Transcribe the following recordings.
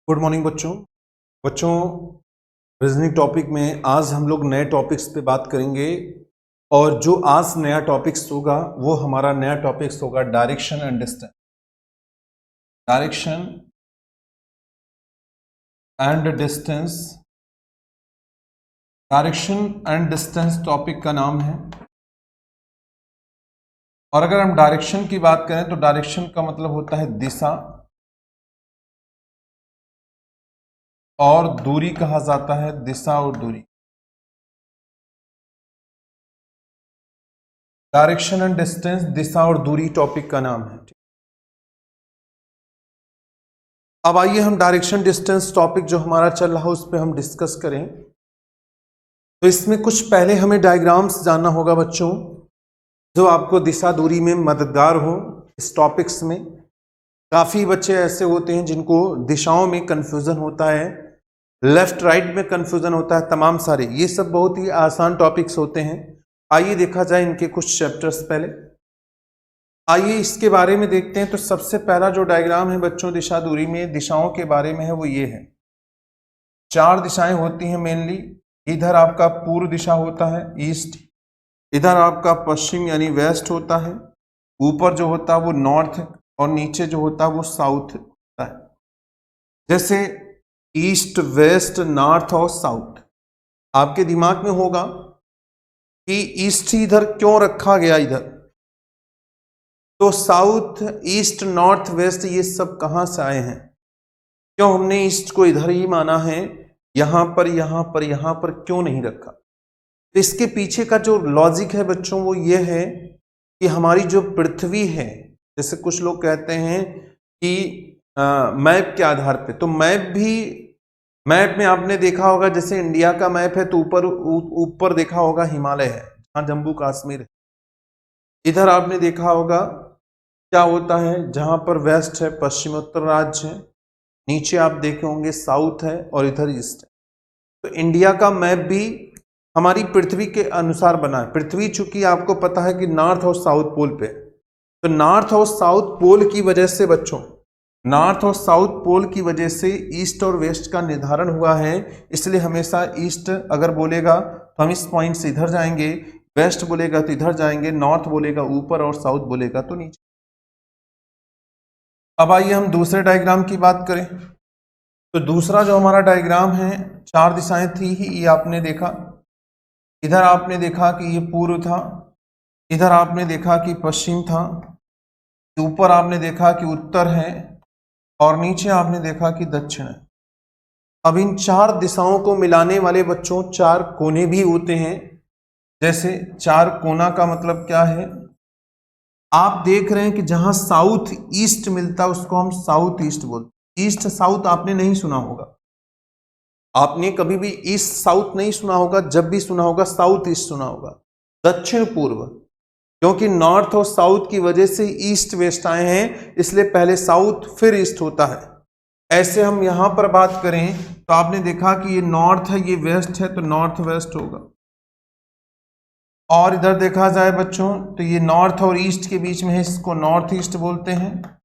Good morning बच्चों reasoning topic में आज हम लोग नए टॉपिक्स पे बात करेंगे। और जो आज नया टॉपिक्स होगा वो हमारा नया टॉपिक्स होगा direction and distance. Direction and distance, direction and distance topic का नाम है। और अगर हम डायरेक्शन की बात करें तो डायरेक्शन का मतलब होता है दिशा, और दूरी कहा जाता है दिशा और दूरी। डायरेक्शन एंड डिस्टेंस, दिशा और दूरी टॉपिक का नाम है। अब आइए हम डायरेक्शन डिस्टेंस टॉपिक जो हमारा चल रहा है उस पर हम डिस्कस करें। तो इसमें कुछ पहले हमें डायग्राम्स जानना होगा बच्चों, जो आपको दिशा दूरी में मददगार हो। इस टॉपिक्स में काफ़ी बच्चे ऐसे होते हैं जिनको दिशाओं में कन्फ्यूज़न होता है, लेफ्ट राइट में कन्फ्यूज़न होता है, तमाम सारे ये सब बहुत ही आसान टॉपिक्स होते हैं। आइए देखा जाए इनके कुछ चैप्टर्स पहले। आइए इसके बारे में देखते हैं। तो सबसे पहला जो डायग्राम है बच्चों दिशा दूरी में, दिशाओं के बारे में है, वो ये है। 4 दिशाएं होती हैं मेनली। इधर आपका पूर्व दिशा होता है ईस्ट, इधर आपका पश्चिम यानी वेस्ट होता है, ऊपर जो होता है वो नॉर्थ, और नीचे जो होता है वो साउथ होता है। जैसे ईस्ट, वेस्ट, नॉर्थ और साउथ। आपके दिमाग में होगा कि ईस्ट इधर क्यों रखा गया इधर, तो साउथ, ईस्ट, नॉर्थ, वेस्ट ये सब कहां से आए हैं, क्यों हमने ईस्ट को इधर ही माना है, यहां पर यहां पर यहां पर क्यों नहीं रखा। तो इसके पीछे का जो लॉजिक है बच्चों वो ये है कि हमारी जो पृथ्वी है, जैसे कुछ लोग कहते हैं कि मैप के आधार पे, तो मैप में आपने देखा होगा जैसे इंडिया का मैप है तो ऊपर देखा होगा हिमालय है, जहाँ जम्मू कश्मीर है। इधर आपने देखा होगा क्या होता है, जहां पर वेस्ट है पश्चिमोत्तर राज्य है, नीचे आप देखे होंगे साउथ है और इधर ईस्ट है। तो इंडिया का मैप भी हमारी पृथ्वी के अनुसार बना है। पृथ्वी चूंकि आपको पता है कि नॉर्थ और साउथ पोल पे, तो नॉर्थ और साउथ पोल की वजह से बच्चों, नॉर्थ और साउथ पोल की वजह से ईस्ट और वेस्ट का निर्धारण हुआ है। इसलिए हमेशा ईस्ट अगर बोलेगा तो हम इस पॉइंट से इधर जाएंगे, वेस्ट बोलेगा तो इधर जाएंगे, नॉर्थ बोलेगा ऊपर और साउथ बोलेगा तो नीचे। अब आइए हम दूसरे डायग्राम की बात करें। तो दूसरा जो हमारा डायग्राम है, 4 दिशाएं थी ही, ये आपने देखा। इधर आपने देखा कि ये पूर्व था, इधर आपने देखा कि पश्चिम था, ऊपर आपने देखा कि उत्तर है, और नीचे आपने देखा कि दक्षिण है। अब इन 4 दिशाओं को मिलाने वाले बच्चों 4 कोने भी होते हैं। जैसे 4 कोना का मतलब क्या है, आप देख रहे हैं कि जहां साउथ ईस्ट मिलता है उसको हम साउथ ईस्ट बोलते हैं। ईस्ट साउथ आपने नहीं सुना होगा, आपने कभी भी ईस्ट साउथ नहीं सुना होगा, जब भी सुना होगा साउथ ईस्ट सुना होगा, दक्षिण पूर्व। क्योंकि नॉर्थ और साउथ की वजह से ईस्ट वेस्ट आए हैं, इसलिए पहले साउथ फिर ईस्ट होता है। ऐसे हम यहां पर बात करें तो आपने देखा कि ये नॉर्थ है ये वेस्ट है, तो नॉर्थ वेस्ट होगा। और इधर देखा जाए बच्चों तो ये नॉर्थ और ईस्ट के बीच में है, इसको नॉर्थ ईस्ट बोलते हैं।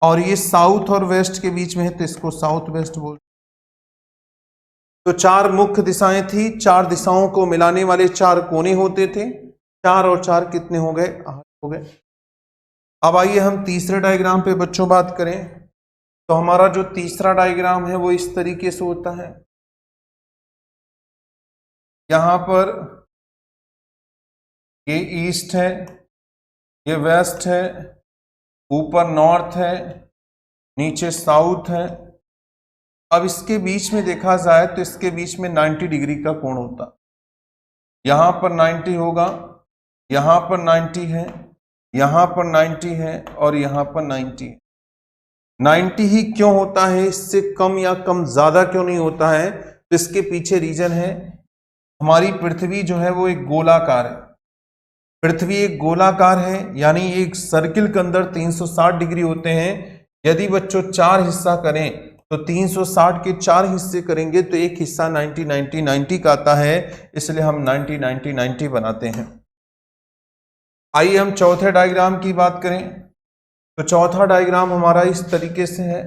और ये साउथ और वेस्ट के बीच में है तो इसको साउथ वेस्ट बोलते हैं। तो 4 मुख्य दिशाएं थी, 4 दिशाओं को मिलाने वाले 4 कोने होते थे। 4 और 4 कितने हो गए, 8 हो गए। अब आइए हम तीसरे डायग्राम पे बच्चों बात करें। तो हमारा जो तीसरा डायग्राम है वो इस तरीके से होता है। यहां पर ये ईस्ट है, ये वेस्ट है, ऊपर नॉर्थ है, नीचे साउथ है। अब इसके बीच में देखा जाए तो इसके बीच में 90 डिग्री का कोण होता, यहां पर 90 होगा, यहां पर 90 है, यहां पर 90 है, और यहां पर 90 है। 90 ही क्यों होता है, इससे कम या कम ज्यादा क्यों नहीं होता है, तो इसके पीछे रीजन है, हमारी पृथ्वी जो है वो एक गोलाकार है। पृथ्वी एक गोलाकार है, यानी एक सर्किल के अंदर 360 डिग्री होते हैं। यदि बच्चों 4 हिस्सा करें तो 360 के 4 हिस्से करेंगे तो एक हिस्सा 90 90 90 का आता है, इसलिए हम 90 90 90 बनाते हैं। आइए हम चौथे डायग्राम की बात करें। तो चौथा डायग्राम हमारा इस तरीके से है।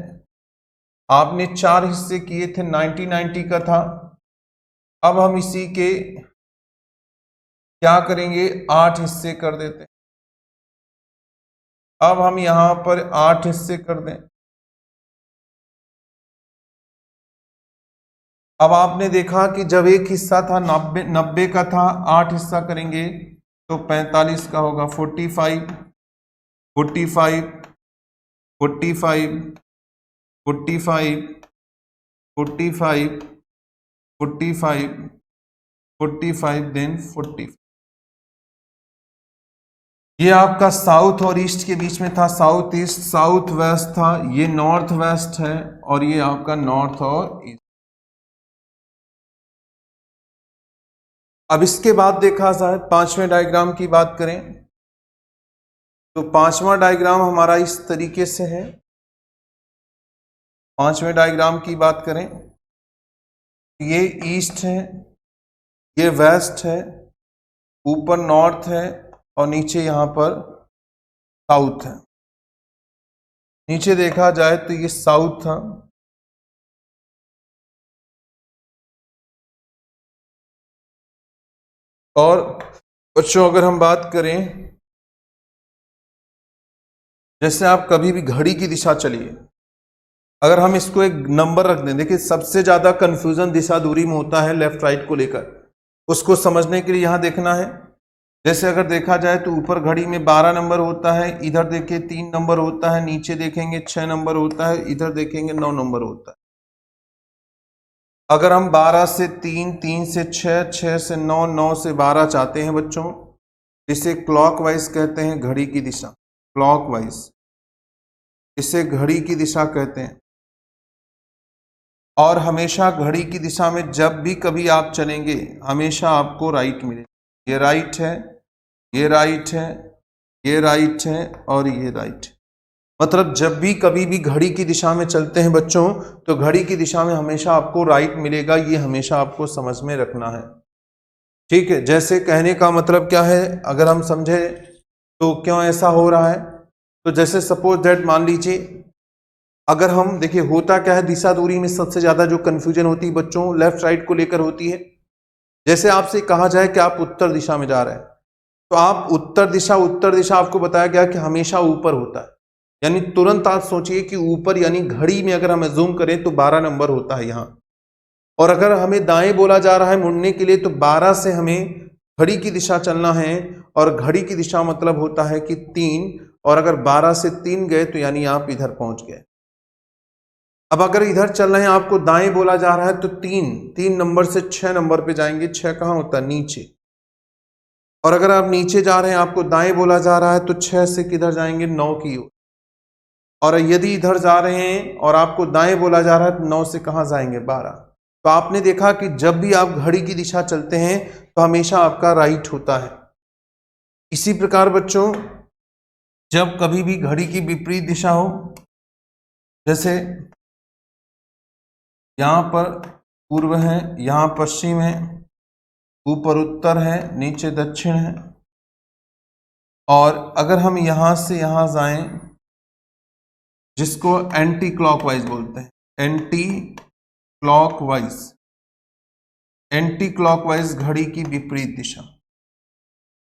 आपने 4 हिस्से किए थे, 90-90 का था। अब हम इसी के क्या करेंगे, 8 हिस्से कर देते हैं। अब हम यहां पर 8 हिस्से कर दें। अब आपने देखा कि जब एक हिस्सा था 90 का था, 8 हिस्सा करेंगे तो 45 का होगा, 45 45 45 45 45 45 45 देन 40। ये आपका साउथ और ईस्ट के बीच में था, साउथ ईस्ट, साउथ वेस्ट था, ये नॉर्थ वेस्ट है, और ये आपका नॉर्थ और ईस्ट। अब इसके बाद देखा जाए, पांचवें डायग्राम की बात करें तो पांचवा डायग्राम हमारा इस तरीके से है। पांचवें डायग्राम की बात करें, ये ईस्ट है, ये वेस्ट है, ऊपर नॉर्थ है और नीचे यहां पर साउथ है। नीचे देखा जाए तो ये साउथ था, और बच्चों अगर हम बात करें, जैसे आप कभी भी घड़ी की दिशा चलिए, अगर हम इसको एक नंबर रख दें, देखिए सबसे ज्यादा कंफ्यूजन दिशा दूरी में होता है लेफ्ट राइट को लेकर। उसको समझने के लिए यहां देखना है, जैसे अगर देखा जाए तो ऊपर घड़ी में 12 नंबर होता है, इधर देखिए 3 नंबर होता है, नीचे देखेंगे 6 नंबर होता है, इधर देखेंगे 9 नंबर होता है। अगर हम 12 से 3, 3 से 6, 6 से 9, 9 से 12 चाहते हैं बच्चों, इसे क्लॉकवाइज कहते हैं, घड़ी की दिशा, क्लॉकवाइज इसे घड़ी की दिशा कहते हैं। और हमेशा घड़ी की दिशा में जब भी कभी आप चलेंगे, हमेशा आपको राइट मिलेगा। ये राइट है, ये राइट है, ये राइट है और ये राइट है। मतलब जब भी कभी भी घड़ी की दिशा में चलते हैं बच्चों, तो घड़ी की दिशा में हमेशा आपको राइट मिलेगा, ये हमेशा आपको समझ में रखना है। ठीक है, जैसे कहने का मतलब क्या है, अगर हम समझे तो क्यों ऐसा हो रहा है, तो जैसे सपोज दैट मान लीजिए, अगर हम देखिए होता क्या है, दिशा दूरी में सबसे ज्यादा जो कंफ्यूजन होती है बच्चों लेफ्ट राइट को लेकर होती है। जैसे आपसे कहा जाए कि आप उत्तर दिशा में जा रहे हैं, तो आप उत्तर दिशा आपको बताया गया कि हमेशा ऊपर होता है, यानी तुरंत आप सोचिए कि ऊपर, यानी घड़ी में अगर हम जूम करें तो 12 नंबर होता है यहाँ। और अगर हमें दाएं बोला जा रहा है मुड़ने के लिए, तो 12 से हमें घड़ी की दिशा चलना है, और घड़ी की दिशा मतलब होता है कि 3, और अगर 12 से 3 गए तो यानी आप इधर पहुंच गए। अब अगर इधर चल रहे हैं, आपको दाएं बोला जा रहा है, तो 3 नंबर से 6 नंबर पे जाएंगे। 6 कहाँ होता है, नीचे। और अगर आप नीचे जा रहे हैं, आपको दाएं बोला जा रहा है, तो 6 से किधर जाएंगे, 9 की ओर। और यदि इधर जा रहे हैं और आपको दाएं बोला जा रहा है, तो 9 से कहाँ जाएंगे, 12। तो आपने देखा कि जब भी आप घड़ी की दिशा चलते हैं तो हमेशा आपका राइट होता है। इसी प्रकार बच्चों, जब कभी भी घड़ी की विपरीत दिशा हो, जैसे यहाँ पर पूर्व है, यहाँ पश्चिम है, ऊपर उत्तर है, नीचे दक्षिण है, और अगर हम यहाँ से यहाँ जाएं, जिसको एंटी क्लॉकवाइज बोलते हैं, एंटी क्लॉकवाइज, एंटी क्लॉकवाइज घड़ी की विपरीत दिशा।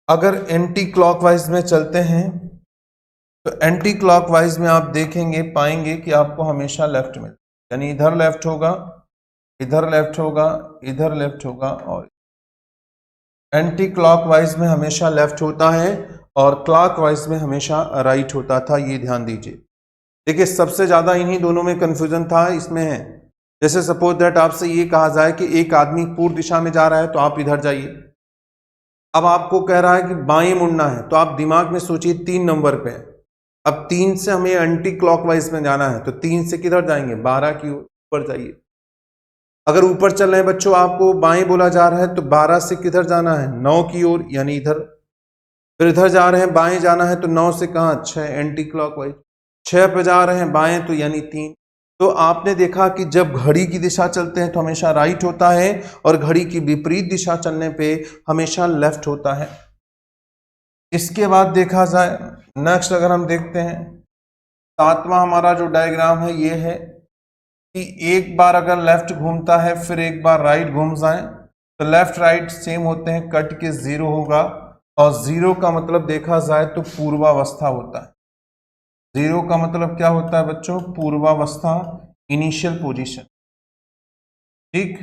अगर एंटी क्लॉकवाइज में चलते हैं तो एंटी क्लॉकवाइज में आप देखेंगे, पाएंगे कि आपको हमेशा लेफ्ट में, यानी इधर लेफ्ट होगा, इधर लेफ्ट होगा, इधर लेफ्ट होगा, और एंटी क्लॉकवाइज में हमेशा लेफ्ट होता है और क्लॉकवाइज में हमेशा राइट होता था। ये ध्यान दीजिए। देखिए सबसे ज्यादा इन्हीं दोनों में कंफ्यूजन था, इसमें है। जैसे सपोज दैट आपसे ये कहा जाए कि एक आदमी पूर्व दिशा में जा रहा है, तो आप इधर जाइए। अब आपको कह रहा है कि बाएं मुड़ना है, तो आप दिमाग में सोचिए 3 नंबर पे। अब 3 से हमें एंटी क्लॉकवाइज में जाना है, तो 3 से किधर जाएंगे, 12 की ऊपर जाइए। अगर ऊपर चल रहे हैं बच्चों, आपको बाएं बोला जा रहा है, तो 12 से किधर जाना है, 9 की ओर, यानी इधर। फिर इधर जा रहे हैं, बाएं जाना है, तो 9 से कहाँ, 6, एंटी क्लॉकवाइज। 6 पे जा रहे हैं बाएं, तो यानी 3। तो आपने देखा कि जब घड़ी की दिशा चलते हैं तो हमेशा राइट होता है, और घड़ी की विपरीत दिशा चलने पे हमेशा लेफ्ट होता है। इसके बाद देखा जाए, नेक्स्ट अगर हम देखते हैं, 7वां हमारा जो डायग्राम है ये है। कि एक बार अगर लेफ्ट घूमता है फिर एक बार राइट घूम जाए तो लेफ्ट राइट सेम होते हैं, कट के 0 होगा। और 0 का मतलब देखा जाए तो पूर्वावस्था होता है। 0 का मतलब क्या होता है बच्चों? पूर्वावस्था, इनिशियल पोजीशन। ठीक,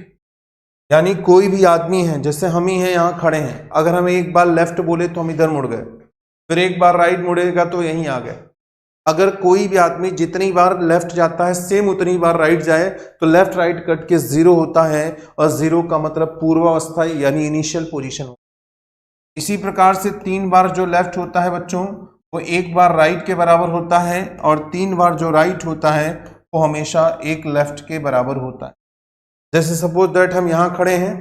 यानी कोई भी आदमी है, जैसे हम ही हैं यहाँ खड़े हैं, अगर हम एक बार लेफ्ट बोले तो हम इधर मुड़ गए, फिर एक बार राइट मुड़ेगा तो यहीं आ गए। अगर कोई भी आदमी जितनी बार लेफ्ट जाता है सेम उतनी बार राइट जाए तो लेफ्ट राइट कट के 0 होता है, और 0 का मतलब पूर्वावस्था यानी इनिशियल पोजीशन होता है। इसी प्रकार से 3 बार जो लेफ्ट होता है बच्चों वो एक बार राइट के बराबर होता है, और 3 बार जो राइट होता है वो हमेशा एक लेफ्ट के बराबर होता है। जैसे सपोज दैट हम यहां खड़े हैं,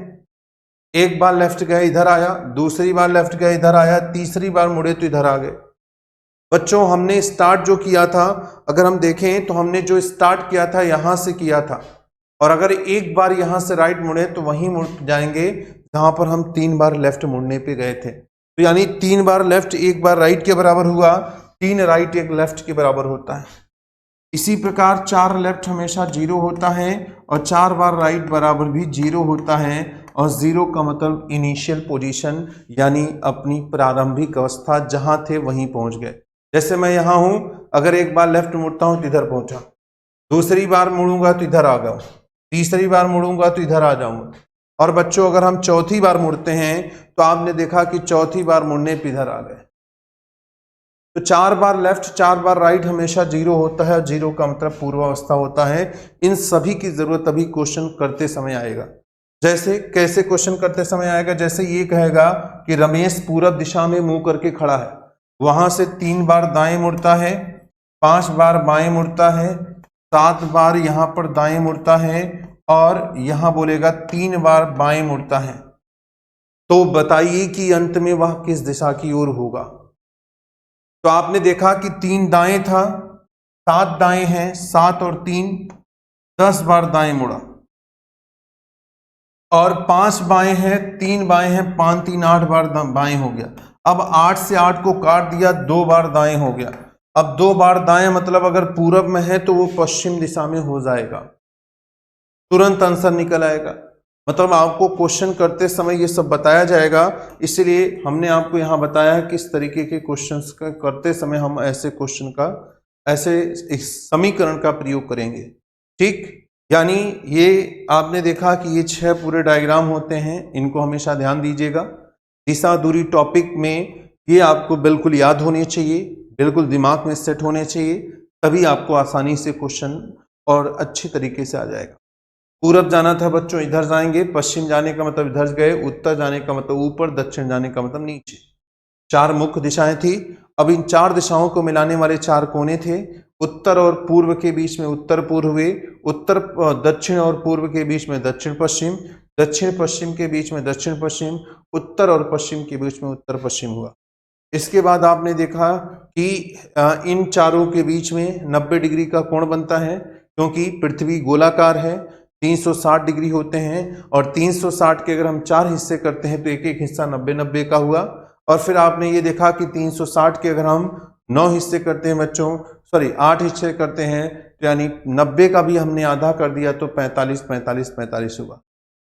एक बार लेफ्ट गए इधर आया, दूसरी बार लेफ्ट गए इधर आया, तीसरी बार मुड़े तो इधर आ गए। बच्चों हमने स्टार्ट जो किया था, अगर हम देखें तो हमने जो स्टार्ट किया था यहां से किया था, और अगर एक बार यहां से राइट मुड़े तो वहीं मुड़ जाएंगे जहां पर हम 3 बार लेफ्ट मुड़ने पे गए थे। तो यानी 3 बार लेफ्ट एक बार राइट के बराबर हुआ, 3 राइट एक लेफ्ट के बराबर होता है। इसी प्रकार 4 लेफ्ट हमेशा 0 होता है, और 4 बार राइट बराबर भी 0 होता है, और 0 का मतलब इनिशियल पोजीशन यानी अपनी प्रारंभिक अवस्था, जहां थे वहीं पहुंच गए। जैसे मैं यहां हूं, अगर एक बार लेफ्ट मुड़ता हूं तो इधर पहुंचा, दूसरी बार मुड़ूंगा तो इधर आ गया, तीसरी बार मुड़ूंगा तो इधर आ जाऊंगा। और बच्चों अगर हम चौथी बार मुड़ते हैं तो आपने देखा कि चौथी बार मुड़ने पे इधर आ गए। तो 4 बार लेफ्ट 4 बार राइट हमेशा 0 होता है, और 0 का मतलब पूर्वावस्था होता है। इन सभी की जरूरत अभी क्वेश्चन करते समय आएगा। जैसे कैसे क्वेश्चन करते समय आएगा? जैसे ये कहेगा कि रमेश पूरब दिशा में मुंह करके खड़ा है, वहां से 3 बार दाएं मुड़ता है, 5 बार बाएं मुड़ता है, 7 बार यहां पर दाएं मुड़ता है, और यहां बोलेगा 3 बार बाएं मुड़ता है। तो बताइए कि अंत में वह किस दिशा की ओर होगा? तो आपने देखा कि 3 दाएं था, 7 दाएं हैं, 7 और 3 10 बार दाएं मुड़ा, और 5 बाएं हैं, 3 बाएं हैं, 5 3 8 बार बाएं हो गया। अब 8 से 8 को काट दिया, 2 बार दाएं हो गया। अब 2 बार दाएं मतलब अगर पूरब में है तो वो पश्चिम दिशा में हो जाएगा, तुरंत आंसर निकल आएगा। मतलब आपको क्वेश्चन करते समय ये सब बताया जाएगा, इसलिए हमने आपको यहाँ बताया है किस तरीके के क्वेश्चंस का करते समय हम ऐसे क्वेश्चन का, ऐसे इस समीकरण का प्रयोग करेंगे। ठीक, यानी ये आपने देखा कि ये 6 पूरे डायग्राम होते हैं, इनको हमेशा ध्यान दीजिएगा। दिशा दूरी टॉपिक में ये आपको बिल्कुल याद होने चाहिए, बिल्कुल दिमाग में सेट होने चाहिए, तभी आपको आसानी से क्वेश्चन और अच्छी तरीके से आ जाएगा। पूरब जाना था बच्चों, इधर जाएंगे, पश्चिम जाने का मतलब इधर गए, उत्तर जाने का मतलब ऊपर, दक्षिण जाने का मतलब नीचे। 4 मुख्य दिशाएं थी। अब इन 4 दिशाओं को मिलाने वाले 4 कोने थे। उत्तर और पूर्व के बीच में उत्तर पूर्व हुए, उत्तर दक्षिण और पूर्व के बीच में दक्षिण पश्चिम, दक्षिण पश्चिम के बीच में दक्षिण पश्चिम, उत्तर और पश्चिम के बीच में उत्तर पश्चिम हुआ। इसके बाद आपने देखा कि इन चारों के बीच में 90 डिग्री का कोण बनता है, क्योंकि पृथ्वी गोलाकार है। 360 डिग्री होते हैं, और 360 के अगर हम 4 हिस्से करते हैं तो एक एक हिस्सा 90-90 का हुआ। और फिर आपने ये देखा कि 360 के अगर हम 9 हिस्से करते हैं बच्चों, सॉरी 8 हिस्से करते हैं, तो यानी 90 का भी हमने आधा कर दिया तो 45 45 45 हुआ।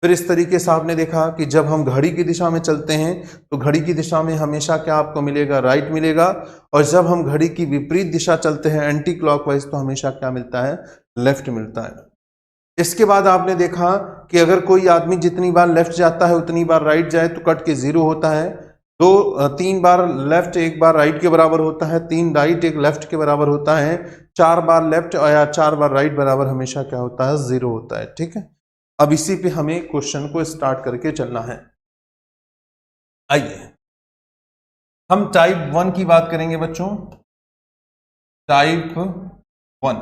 फिर इस तरीके से आपने देखा कि जब हम घड़ी की दिशा में चलते हैं तो घड़ी की दिशा में हमेशा क्या आपको मिलेगा? राइट मिलेगा। और जब हम घड़ी की विपरीत दिशा चलते हैं एंटी क्लॉकवाइज तो हमेशा क्या मिलता है? लेफ्ट मिलता है। इसके बाद आपने देखा कि अगर कोई आदमी जितनी बार लेफ्ट जाता है उतनी बार राइट जाए तो कट के 0 होता है। 3 बार लेफ्ट एक बार राइट के बराबर होता है, 3 राइट एक लेफ्ट के बराबर होता है, 4 बार लेफ्ट या 4 बार राइट बराबर हमेशा क्या होता है? 0 होता है। ठीक है, अब इसी पे हमें क्वेश्चन को स्टार्ट करके चलना है। आइए हम टाइप 1 की बात करेंगे बच्चों। टाइप 1,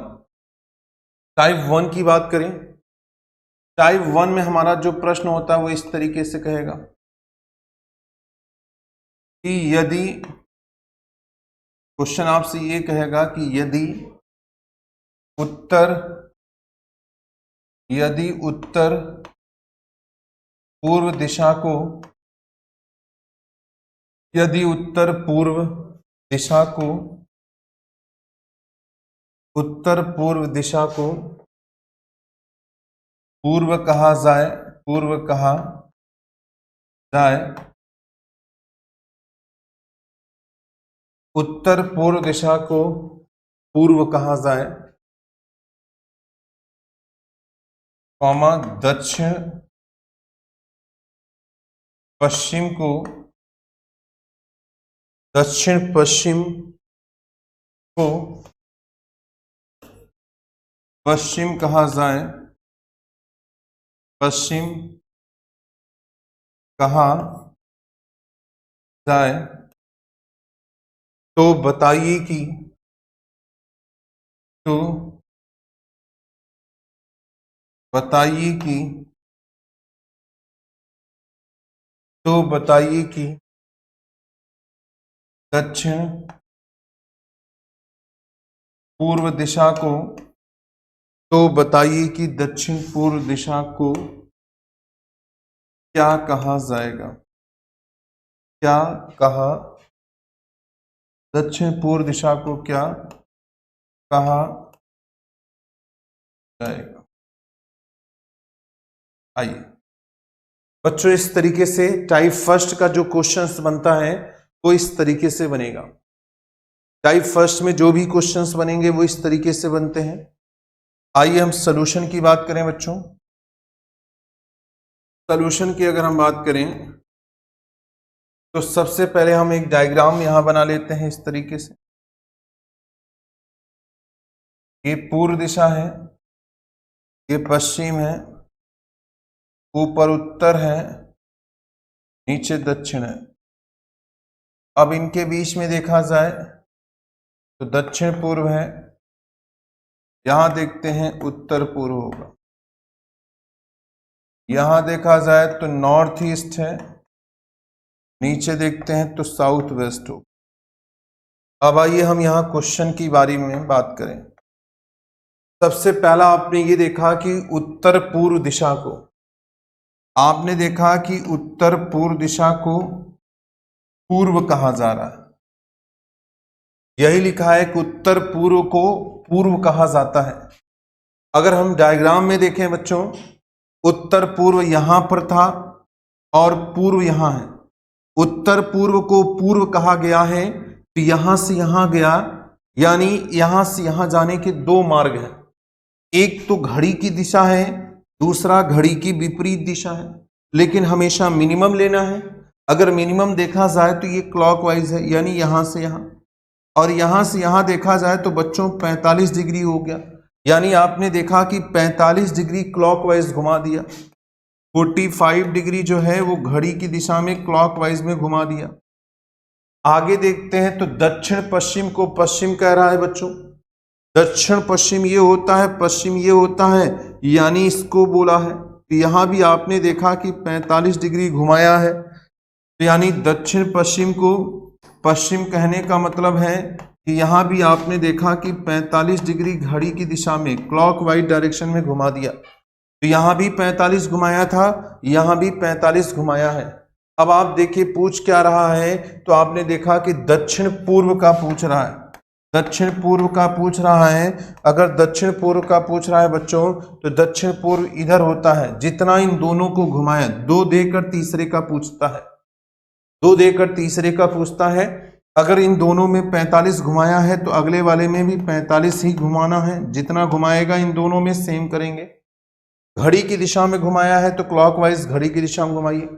टाइप 1 की बात करें। टाइप 1 में हमारा जो प्रश्न होता है वो इस तरीके से कहेगा कि यदि, क्वेश्चन आपसे ये कहेगा कि यदि उत्तर पूर्व दिशा को, यदि उत्तर पूर्व दिशा को, उत्तर पूर्व दिशा को पूर्व कहा जाए, पूर्व कहा जाए, उत्तर पूर्व दिशा को पूर्व कहा जाए, कॉमा दक्षिण पश्चिम को, दक्षिण पश्चिम को पश्चिम कहा जाए, पश्चिम कहा जाए, तो बताइए कि, तो बताइए कि, तो बताइए कि दक्षिण पूर्व दिशा को, तो बताइए कि दक्षिण पूर्व दिशा को क्या कहा जाएगा, क्या कहा, दक्षिण पूर्व दिशा को क्या कहा जाएगा। आइए बच्चों, इस तरीके से टाइप फर्स्ट का जो क्वेश्चंस बनता है वो इस तरीके से बनेगा। टाइप फर्स्ट में जो भी क्वेश्चंस बनेंगे वो इस तरीके से बनते हैं। आइए हम सॉल्यूशन की बात करें बच्चों। सॉल्यूशन की अगर हम बात करें तो सबसे पहले हम एक डायग्राम यहां बना लेते हैं इस तरीके से। ये पूर्व दिशा है, ये पश्चिम है, ऊपर उत्तर है, नीचे दक्षिण है। अब इनके बीच में देखा जाए तो दक्षिण पूर्व है, यहां देखते हैं उत्तर पूर्व होगा। यहां देखा जाए तो नॉर्थ ईस्ट है, नीचे देखते हैं तो साउथ वेस्ट हो। अब आइए हम यहां क्वेश्चन की बारी में बात करें। सबसे पहला आपने ये देखा कि उत्तर पूर्व दिशा को, आपने देखा कि उत्तर पूर्व दिशा को पूर्व कहा जा रहा है। यही लिखा है कि उत्तर पूर्व को पूर्व कहा जाता है। अगर हम डायग्राम में देखें बच्चों, उत्तर पूर्व यहां पर था और पूर्व यहां है। उत्तर पूर्व को पूर्व कहा गया है तो यहां से यहां गया, यानी यहां से यहां जाने के दो मार्ग हैं। एक तो घड़ी की दिशा है, दूसरा घड़ी की विपरीत दिशा है, लेकिन हमेशा मिनिमम लेना है। अगर मिनिमम देखा जाए तो ये क्लॉकवाइज है, यानी यहां से यहां, और यहां से यहां देखा जाए तो बच्चों 45 डिग्री हो गया। यानी आपने देखा कि 45 डिग्री क्लॉकवाइज घुमा दिया, 45 डिग्री जो है वो घड़ी की दिशा में क्लॉकवाइज में घुमा दिया। आगे देखते हैं तो दक्षिण पश्चिम को पश्चिम कह रहा है बच्चों। दक्षिण पश्चिम ये होता है, पश्चिम ये होता है, यानी इसको बोला है। तो यहां भी आपने देखा कि 45 डिग्री घुमाया है, तो यानी दक्षिण पश्चिम को पश्चिम कहने का मतलब है कि यहां भी आपने देखा कि 45 डिग्री घड़ी की दिशा में क्लॉकवाइज डायरेक्शन में घुमा दिया। तो यहां भी 45 घुमाया था, यहां भी 45 घुमाया है। अब आप देखिए पूछ क्या रहा है, तो आपने देखा कि दक्षिण पूर्व का पूछ रहा है, दक्षिण पूर्व का पूछ रहा है। अगर दक्षिण पूर्व का पूछ रहा है बच्चों तो दक्षिण पूर्व इधर होता है। जितना इन दोनों को घुमाया, दो देकर तीसरे का पूछता है, दो देकर तीसरे का पूछता है। अगर इन दोनों में 45 घुमाया है तो अगले वाले में भी 45 ही घुमाना है। जितना घुमाएगा इन दोनों में सेम करेंगे। घड़ी की दिशा में घुमाया है तो क्लॉकवाइज घड़ी की दिशा में घुमाइए।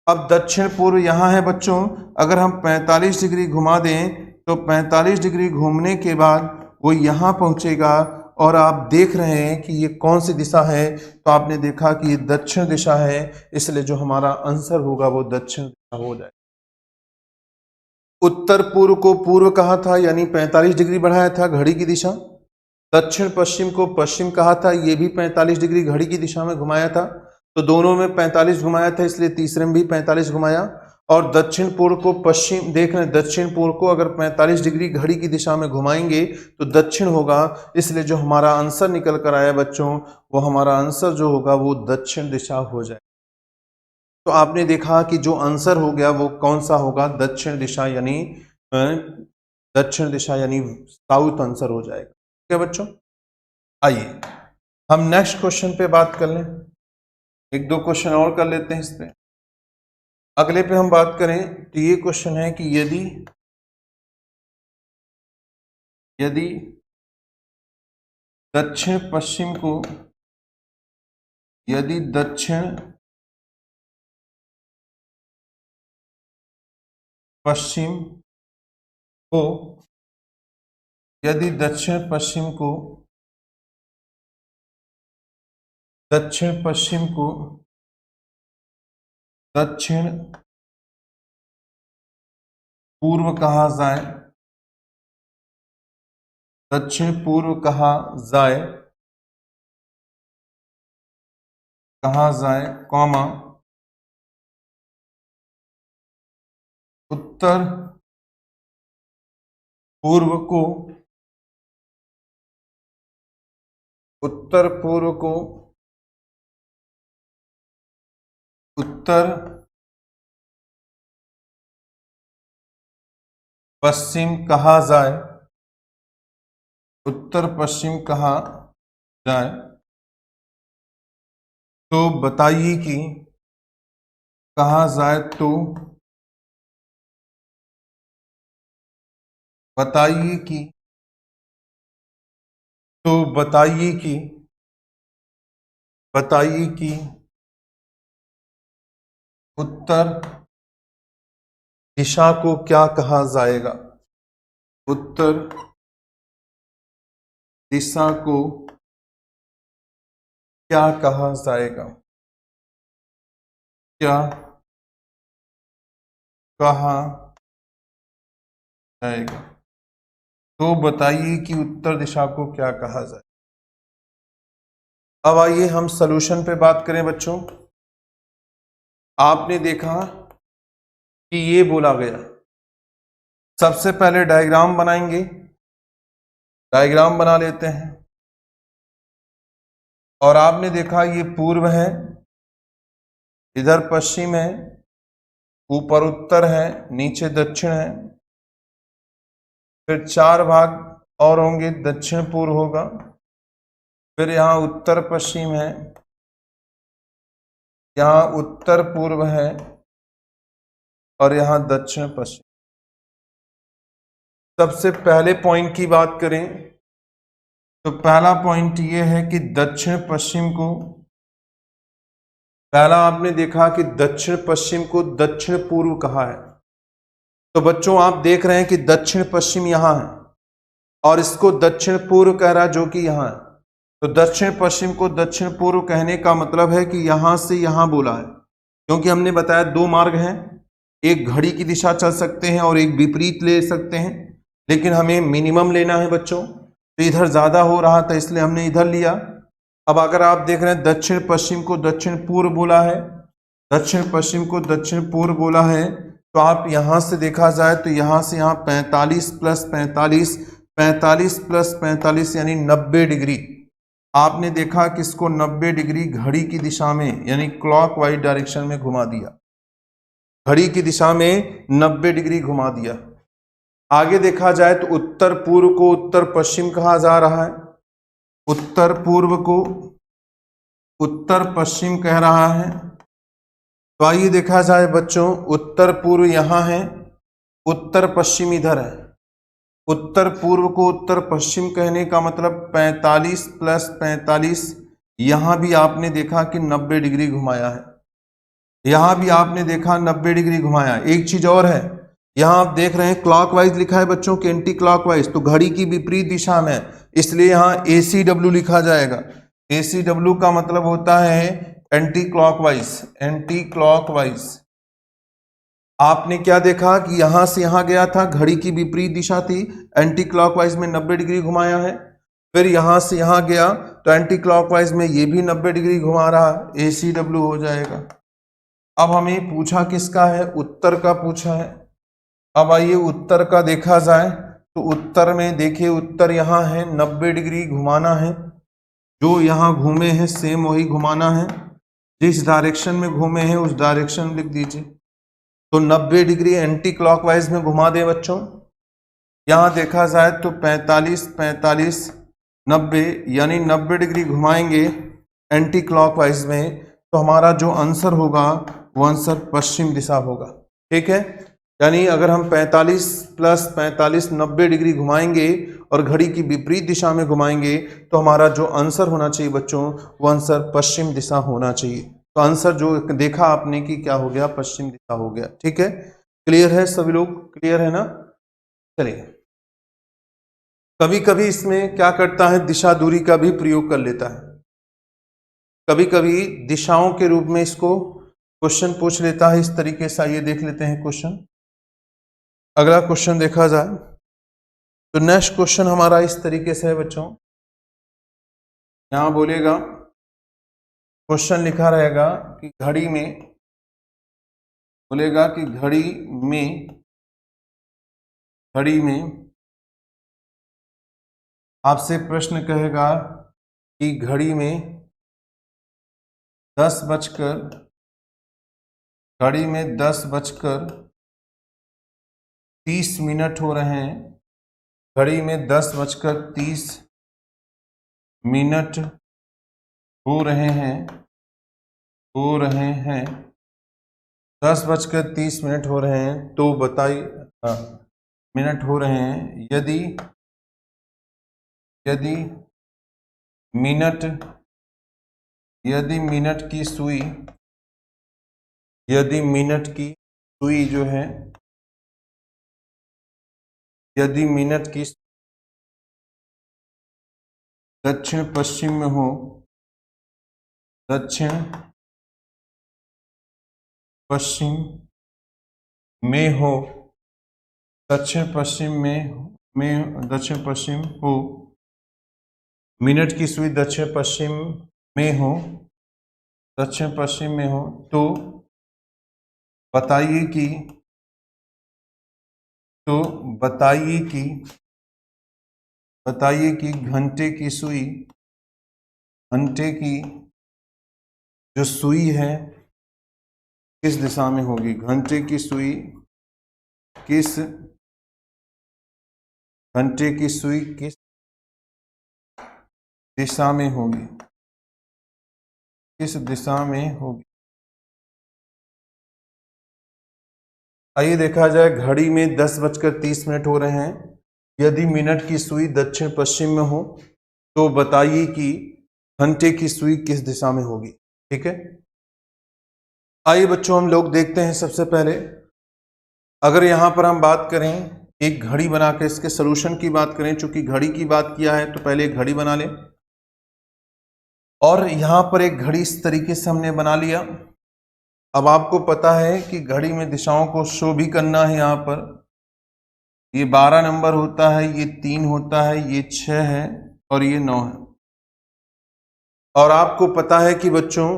अब दक्षिण पूर्व यहां है बच्चों, अगर हम 45 डिग्री घुमा दें तो 45 डिग्री घूमने के बाद वो यहां पहुंचेगा, और आप देख रहे हैं कि ये कौन सी दिशा है, तो आपने देखा कि ये दक्षिण दिशा है, इसलिए जो हमारा आंसर होगा वो दक्षिण दिशा हो जाए। उत्तर पूर्व को पूर्व कहा था, यानी 45 डिग्री बढ़ाया था घड़ी की दिशा। दक्षिण पश्चिम को पश्चिम कहा था, ये भी 45 डिग्री घड़ी की दिशा में घुमाया था। तो दोनों में 45 घुमाया था, इसलिए तीसरे में भी 45 घुमाया। और दक्षिण पूर्व को पश्चिम, देख रहे हैं दक्षिण पूर्व को अगर 45 डिग्री घड़ी की दिशा में घुमाएंगे तो दक्षिण होगा, इसलिए जो हमारा आंसर निकल कर आया बच्चों, वो हमारा आंसर जो होगा वो दक्षिण दिशा हो जाए। तो आपने देखा कि जो आंसर हो गया वो कौन सा होगा, दक्षिण दिशा, यानी दक्षिण दिशा यानी साउथ आंसर हो जाएगा। ठीक है बच्चों, आइए हम नेक्स्ट क्वेश्चन पे बात कर लें, एक दो क्वेश्चन और कर लेते हैं इस पे। अगले पे हम बात करें तो ये क्वेश्चन है कि यदि दक्षिण पश्चिम को यदि दक्षिण पश्चिम को यदि दक्षिण पश्चिम को दक्षिण पूर्व कहा जाए, दक्षिण पूर्व कहा जाए कॉमा उत्तर पूर्व को उत्तर पश्चिम कहा जाए, उत्तर पश्चिम कहा जाए, तो बताइए कि कहा जाए तो बताइए कि उत्तर दिशा को क्या कहा जाएगा, उत्तर दिशा को क्या कहा जाएगा, क्या कहा जाएगा, तो बताइए कि उत्तर दिशा को क्या कहा जाए। अब आइए हम सॉल्यूशन पे बात करें बच्चों। आपने देखा कि ये बोला गया, सबसे पहले डायग्राम बनाएंगे, डायग्राम बना लेते हैं। और आपने देखा ये पूर्व है, इधर पश्चिम है, ऊपर उत्तर है, नीचे दक्षिण है, फिर 4 भाग और होंगे, दक्षिण पूर्व होगा, फिर यहाँ उत्तर पश्चिम है, यहाँ उत्तर पूर्व है, और यहाँ दक्षिण पश्चिम। सबसे पहले पॉइंट की बात करें तो पहला पॉइंट ये है कि दक्षिण पश्चिम को, पहला आपने देखा कि दक्षिण पश्चिम को दक्षिण पूर्व कहा है। तो बच्चों आप देख रहे हैं कि दक्षिण पश्चिम यहां है और इसको दक्षिण पूर्व कह रहा है, जो कि यहां है। तो दक्षिण पश्चिम को दक्षिण पूर्व कहने का मतलब है कि यहां से यहां बोला है, क्योंकि हमने बताया 2 मार्ग हैं, एक घड़ी की दिशा चल सकते हैं और एक विपरीत ले सकते हैं, लेकिन हमें मिनिमम लेना है बच्चों। तो इधर ज्यादा हो रहा था इसलिए हमने इधर लिया। अब अगर आप देख रहे हैं दक्षिण पश्चिम को दक्षिण पूर्व बोला है, दक्षिण पश्चिम को दक्षिण पूर्व बोला है, तो आप यहां से देखा जाए तो यहां से यहां 45 प्लस 45, 45 प्लस 45 यानी 90 डिग्री। आपने देखा कि इसको 90 डिग्री घड़ी की दिशा में यानी क्लॉकवाइज डायरेक्शन में घुमा दिया, घड़ी की दिशा में 90 डिग्री घुमा दिया। आगे देखा जाए तो उत्तर पूर्व को उत्तर पश्चिम कहा जा रहा है, उत्तर पूर्व को उत्तर पश्चिम कह रहा है। तो आइए देखा जाए बच्चों, उत्तर पूर्व यहां है, उत्तर पश्चिम इधर है। उत्तर पूर्व को उत्तर पश्चिम कहने का मतलब 45 प्लस 45, यहां भी आपने देखा कि 90 डिग्री घुमाया है, यहां भी आपने देखा 90 डिग्री घुमाया। एक चीज और है, यहां आप देख रहे हैं क्लॉकवाइज लिखा है बच्चों के एंटी क्लॉकवाइज, तो घड़ी की विपरीत दिशा में, इसलिए यहां ACW लिखा जाएगा। ACW का मतलब होता है एंटी क्लॉकवाइज, एंटी क्लॉकवाइज। आपने क्या देखा कि यहां से यहां गया था, घड़ी की विपरीत दिशा थी, एंटी क्लॉकवाइज में 90 डिग्री घुमाया है। फिर यहां से यहां गया तो एंटी क्लॉकवाइज में ये भी 90 डिग्री घुमा रहा है, ACW हो जाएगा। अब हमें पूछा किसका है, उत्तर का पूछा है। अब आइए उत्तर का देखा जाए तो उत्तर में देखिए, उत्तर यहाँ है, 90 डिग्री घुमाना है, जो यहाँ घूमे हैं सेम वही घुमाना है, जिस डायरेक्शन में घूमे हैं उस डायरेक्शन लिख दीजिए। तो 90 डिग्री एंटी क्लॉकवाइज में घुमा दे बच्चों। यहाँ देखा जाए तो 45 45 90 यानी 90 डिग्री घुमाएंगे एंटी क्लॉकवाइज में, तो हमारा जो आंसर होगा वो आंसर पश्चिम दिशा होगा। ठीक है, यानी अगर हम 45 + 45 90 डिग्री घुमाएंगे और घड़ी की विपरीत दिशा में घुमाएंगे तो हमारा जो आंसर होना चाहिए बच्चों वो आंसर पश्चिम दिशा होना चाहिए। तो आंसर जो देखा आपने कि क्या हो गया, पश्चिम दिशा हो गया। ठीक है, क्लियर है सभी लोग, क्लियर है ना। चलिए, कभी कभी इसमें क्या करता है, दिशा दूरी का भी प्रयोग कर लेता है। कभी कभी दिशाओं के रूप में इसको क्वेश्चन पूछ लेता है इस तरीके से। आइए देख लेते हैं क्वेश्चन। अगला क्वेश्चन देखा जाए तो नेक्स्ट क्वेश्चन हमारा इस तरीके से है बच्चों। यहां बोलेगा, क्वेश्चन लिखा रहेगा कि घड़ी में, बोलेगा कि घड़ी में आपसे प्रश्न कहेगा कि घड़ी में 10 बजकर 30 मिनट हो रहे हैं। घड़ी में 10 बजकर 30 मिनट हो रहे हैं 10 बजकर 30 मिनट हो रहे हैं, तो बताइए, मिनट हो रहे हैं, यदि मिनट की सुई जो है, यदि मिनट की दक्षिण पश्चिम में हो, दक्षिण पश्चिम हो, मिनट की सुई दक्षिण पश्चिम में हो, तो बताइए कि घंटे की जो सुई है किस दिशा में होगी। घंटे की सुई किस दिशा में होगी, आइए देखा जाए। घड़ी में 10 बजकर 30 मिनट हो रहे हैं, यदि मिनट की सुई दक्षिण पश्चिम में हो तो बताइए कि घंटे की सुई किस दिशा में होगी। ठीक है, आइए बच्चों हम लोग देखते हैं। सबसे पहले अगर यहां पर हम बात करें, एक घड़ी बना के इसके सलूशन की बात करें, चूंकि घड़ी की बात किया है तो पहले एक घड़ी बना लें। और यहां पर एक घड़ी इस तरीके से हमने बना लिया। अब आपको पता है कि घड़ी में दिशाओं को शो भी करना है। यहां पर ये 12 नंबर होता है, ये 3 होता है, ये 6 है और ये 9 है। और आपको पता है कि बच्चों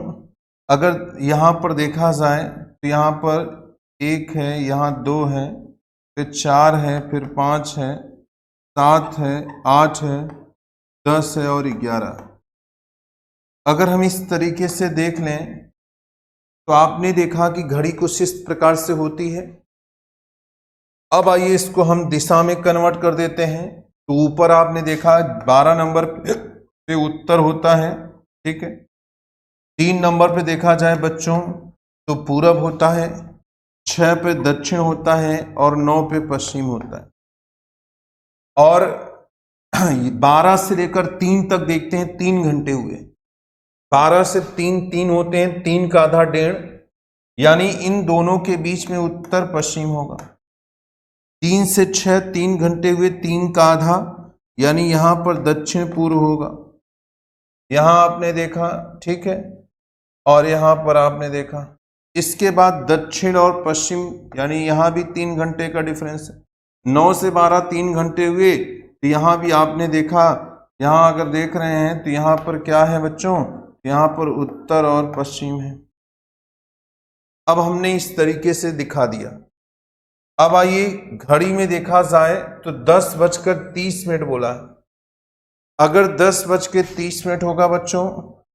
अगर यहां पर देखा जाए तो यहां पर 1 है, यहां 2 है, फिर 4 है, फिर 5 है, 7 है, 8 है, 10 है और 11। अगर हम इस तरीके से देख लें तो आपने देखा कि घड़ी कुछ इस प्रकार से होती है। अब आइए इसको हम दिशा में कन्वर्ट कर देते हैं। तो ऊपर आपने देखा 12 नंबर पे उत्तर होता है, ठीक है। 3 नंबर पे देखा जाए बच्चों तो पूरब होता है, 6 पे दक्षिण होता है और 9 पे पश्चिम होता है। और 12 से लेकर 3 तक देखते हैं, 3 घंटे हुए। 12 से 3 होते हैं, 3 का आधा 1.5, यानी इन दोनों के बीच में उत्तर पश्चिम होगा। 3 से 6 3 घंटे हुए, 3 का आधा, यानी यहां पर दक्षिण पूर्व होगा। यहां आपने देखा, ठीक है, और यहां पर आपने देखा। इसके बाद दक्षिण और पश्चिम, यानी यहां भी 3 घंटे का डिफरेंस है। 9 से 12 3 घंटे हुए, तो यहां भी आपने देखा। यहां अगर देख रहे हैं तो यहां पर क्या है बच्चों, यहां पर उत्तर और पश्चिम है। अब हमने इस तरीके से दिखा दिया। अब आइए घड़ी में देखा जाए तो 10 बजकर 30 मिनट बोला है। अगर 10 बज के 30 मिनट होगा बच्चों तो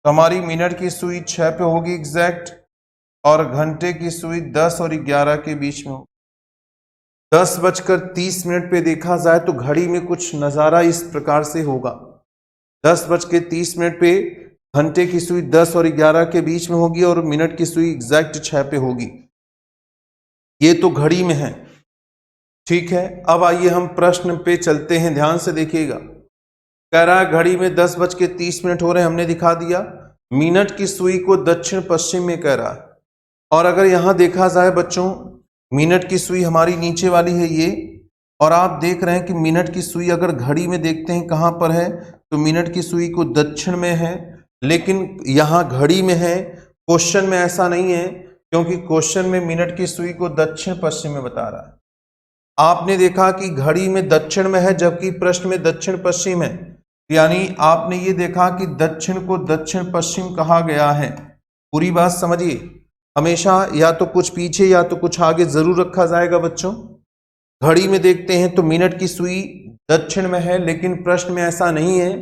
हमारी मिनट की सुई 6 पे होगी एग्जैक्ट, और घंटे की सुई 10 और 11 के बीच में होगी। 10 बजकर 30 मिनट पे देखा जाए तो घड़ी में कुछ नज़ारा इस प्रकार से होगा। 10:30 पे घंटे की सुई 10 और 11 के बीच में होगी और मिनट की सुई एग्जैक्ट 6 पे होगी। ये तो घड़ी में है, ठीक है। अब आइए हम प्रश्न पे चलते हैं, ध्यान से देखिएगा। कह रहा है घड़ी में 10:30 हो रहे हैं, हमने दिखा दिया। मिनट की सुई को दक्षिण पश्चिम में कह रहा है, और अगर यहां देखा जाए बच्चों, मिनट की सुई हमारी नीचे वाली है ये, और आप देख रहे हैं कि मिनट की सुई अगर घड़ी में देखते हैं कहां पर है, तो मिनट की सुई को दक्षिण में है, लेकिन यहां घड़ी में है। क्वेश्चन में ऐसा नहीं है, क्योंकि क्वेश्चन में मिनट की सुई को दक्षिण पश्चिम में बता रहा है। आपने देखा कि घड़ी में दक्षिण में है, जबकि प्रश्न में दक्षिण पश्चिम है, यानी आपने ये देखा कि दक्षिण को दक्षिण पश्चिम कहा गया है। पूरी बात समझिए, हमेशा या तो कुछ पीछे या तो कुछ आगे जरूर रखा जाएगा बच्चों। घड़ी में देखते हैं तो मिनट की सुई दक्षिण में है, लेकिन प्रश्न में ऐसा नहीं है।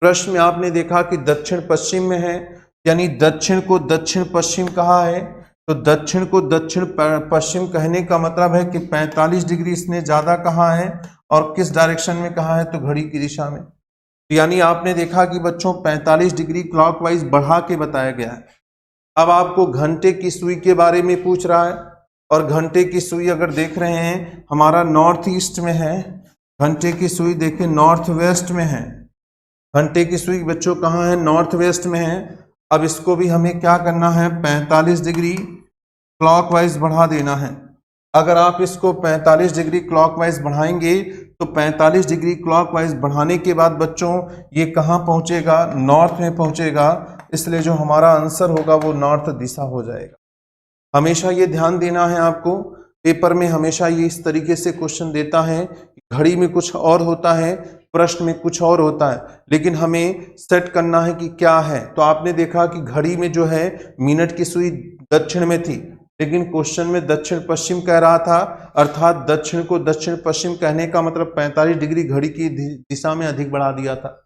प्रश्न में आपने देखा कि दक्षिण पश्चिम में है, यानी दक्षिण को दक्षिण पश्चिम कहा है। तो दक्षिण को दक्षिण पश्चिम कहने का मतलब है कि 45 डिग्री इसने ज्यादा कहा है, और किस डायरेक्शन में कहा है, तो घड़ी की दिशा में। यानी आपने देखा कि बच्चों 45 डिग्री क्लॉकवाइज बढ़ा के बताया गया है। अब आपको घंटे की सुई के बारे में पूछ रहा है, और घंटे की सुई अगर देख रहे हैं हमारा नॉर्थ ईस्ट में है। घंटे की सुई देखिए नॉर्थ वेस्ट में है। घंटे की सुई बच्चों कहाँ है, नॉर्थ वेस्ट में है। अब इसको भी हमें क्या करना है, 45 डिग्री क्लॉकवाइज बढ़ा देना है। अगर आप इसको 45 डिग्री क्लॉकवाइज बढ़ाएंगे तो 45 डिग्री क्लॉकवाइज बढ़ाने के बाद बच्चों ये कहाँ पहुंचेगा, नॉर्थ में पहुंचेगा। इसलिए जो हमारा आंसर होगा वो नॉर्थ दिशा हो जाएगा। हमेशा ये ध्यान देना है आपको, पेपर में हमेशा ये इस तरीके से क्वेश्चन देता है, घड़ी में कुछ और होता है, प्रश्न में कुछ और होता है, लेकिन हमें सेट करना है कि क्या है। तो आपने देखा कि घड़ी में जो है मिनट की सुई दक्षिण में थी, लेकिन क्वेश्चन में दक्षिण पश्चिम कह रहा था, अर्थात दक्षिण को दक्षिण पश्चिम कहने का मतलब 45 डिग्री घड़ी की दिशा में अधिक बढ़ा दिया था।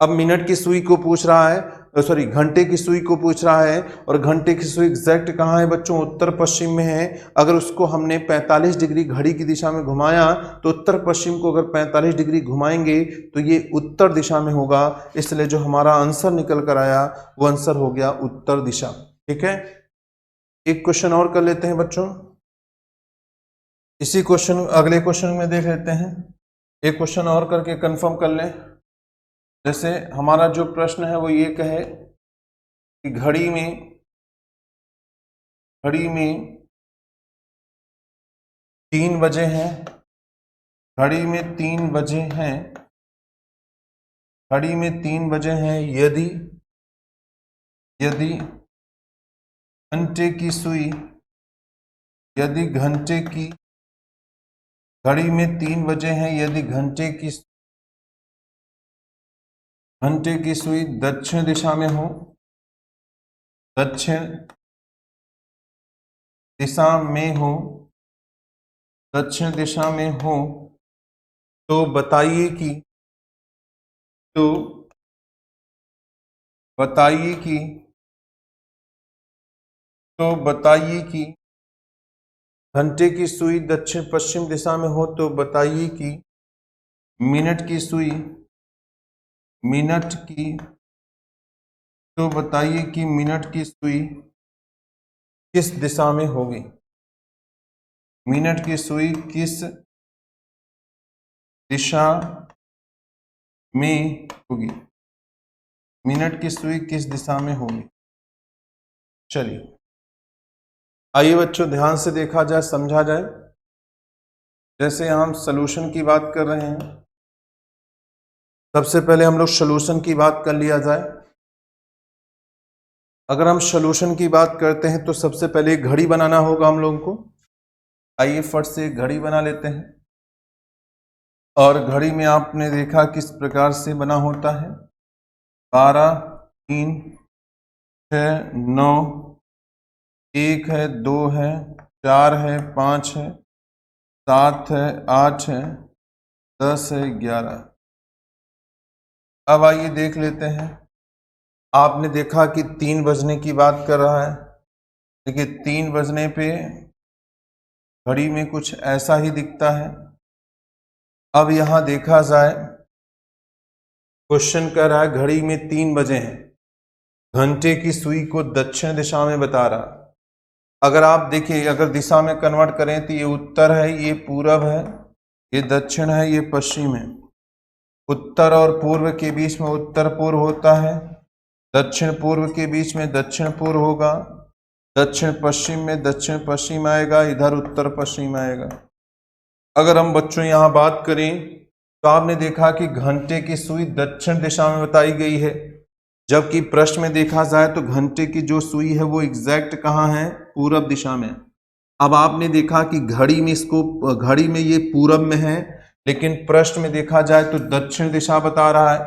अब मिनट की सुई को पूछ रहा है, सॉरी घंटे की सुई को पूछ रहा है, और घंटे की सुई एग्जैक्ट कहाँ है बच्चों, उत्तर पश्चिम में है। अगर उसको हमने 45 डिग्री घड़ी की दिशा में घुमाया तो उत्तर पश्चिम को अगर 45 डिग्री घुमाएंगे तो ये उत्तर दिशा में होगा। इसलिए जो हमारा आंसर निकल कर आया वो आंसर हो गया उत्तर दिशा। ठीक है, एक क्वेश्चन और कर लेते हैं बच्चों। इसी क्वेश्चन अगले क्वेश्चन में देख लेते हैं, एक क्वेश्चन और करके कंफर्म कर लें। जैसे हमारा जो प्रश्न है वो ये कहे कि घड़ी में 3 बजे हैं, घड़ी में 3 बजे हैं, घड़ी में 3 बजे हैं, यदि घंटे की सुई, यदि घंटे की, घड़ी में 3 बजे हैं, यदि घंटे की सुई दक्षिण दिशा में हो, दक्षिण दिशा में हो, दक्षिण दिशा में हो, तो बताइए कि घंटे की सुई दक्षिण पश्चिम दिशा में हो तो बताइए कि मिनट की सुई किस दिशा में होगी, मिनट की सुई किस दिशा में होगी, मिनट की सुई किस दिशा में होगी। चलिए आइए बच्चों ध्यान से देखा जाए, समझा जाए। जैसे हम सॉल्यूशन की बात कर रहे हैं, सबसे पहले हम लोग सॉल्यूशन की बात कर लिया जाए। अगर हम सॉल्यूशन की बात करते हैं तो सबसे पहले एक घड़ी बनाना होगा हम लोगों को। आइए फट से एक घड़ी बना लेते हैं, और घड़ी में आपने देखा किस प्रकार से बना होता है, 12, 3, 6, 9, 1 है, 2 है, 4 है, 5 है, 7 है, 8 है, 10 है, 11। अब आइए देख लेते हैं। आपने देखा कि 3 बजने की बात कर रहा है। देखिए 3 बजने पे घड़ी में कुछ ऐसा ही दिखता है। अब यहां देखा जाए क्वेश्चन कह रहा है घड़ी में 3 बजे हैं, घंटे की सुई को दक्षिण दिशा में बता रहा। अगर आप देखिए, अगर दिशा में कन्वर्ट करें तो ये उत्तर है, ये पूरब है, ये दक्षिण है, ये पश्चिम है। उत्तर और पूर्व के बीच में उत्तर पूर्व होता है, दक्षिण पूर्व के बीच में दक्षिण पूर्व होगा, दक्षिण पश्चिम में दक्षिण पश्चिम आएगा, इधर उत्तर पश्चिम आएगा। अगर हम बच्चों यहाँ बात करें तो आपने देखा कि घंटे की सुई दक्षिण दिशा में बताई गई है, जबकि प्रश्न में देखा जाए तो घंटे की जो सुई है वो एग्जैक्ट कहाँ है, पूरब दिशा में। अब आपने देखा कि घड़ी में इसको, घड़ी में ये पूरब में है, लेकिन प्रश्न में देखा जाए तो दक्षिण दिशा बता रहा है।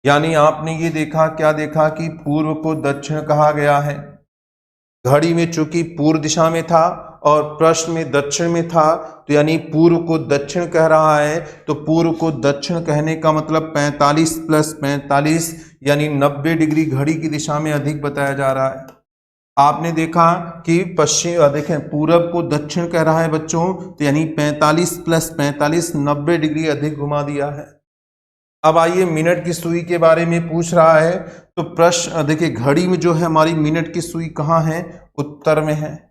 यानी आपने ये देखा, क्या देखा कि पूर्व को दक्षिण कहा गया है। घड़ी में चूंकि पूर्व दिशा में था और प्रश्न में दक्षिण में था, तो यानी पूर्व को दक्षिण कह रहा है, तो पूर्व को दक्षिण कहने का मतलब 45 + 45 यानी 90 डिग्री घड़ी की दिशा में अधिक बताया जा रहा है। आपने देखा कि पश्चिम, देखें पूरब को दक्षिण कह रहा है बच्चों, तो यानी 45 + 45 90 डिग्री अधिक घुमा दिया है। अब आइए मिनट की सुई के बारे में पूछ रहा है, तो प्रश्न देखिए घड़ी में जो है हमारी मिनट की सुई कहाँ है, उत्तर में है।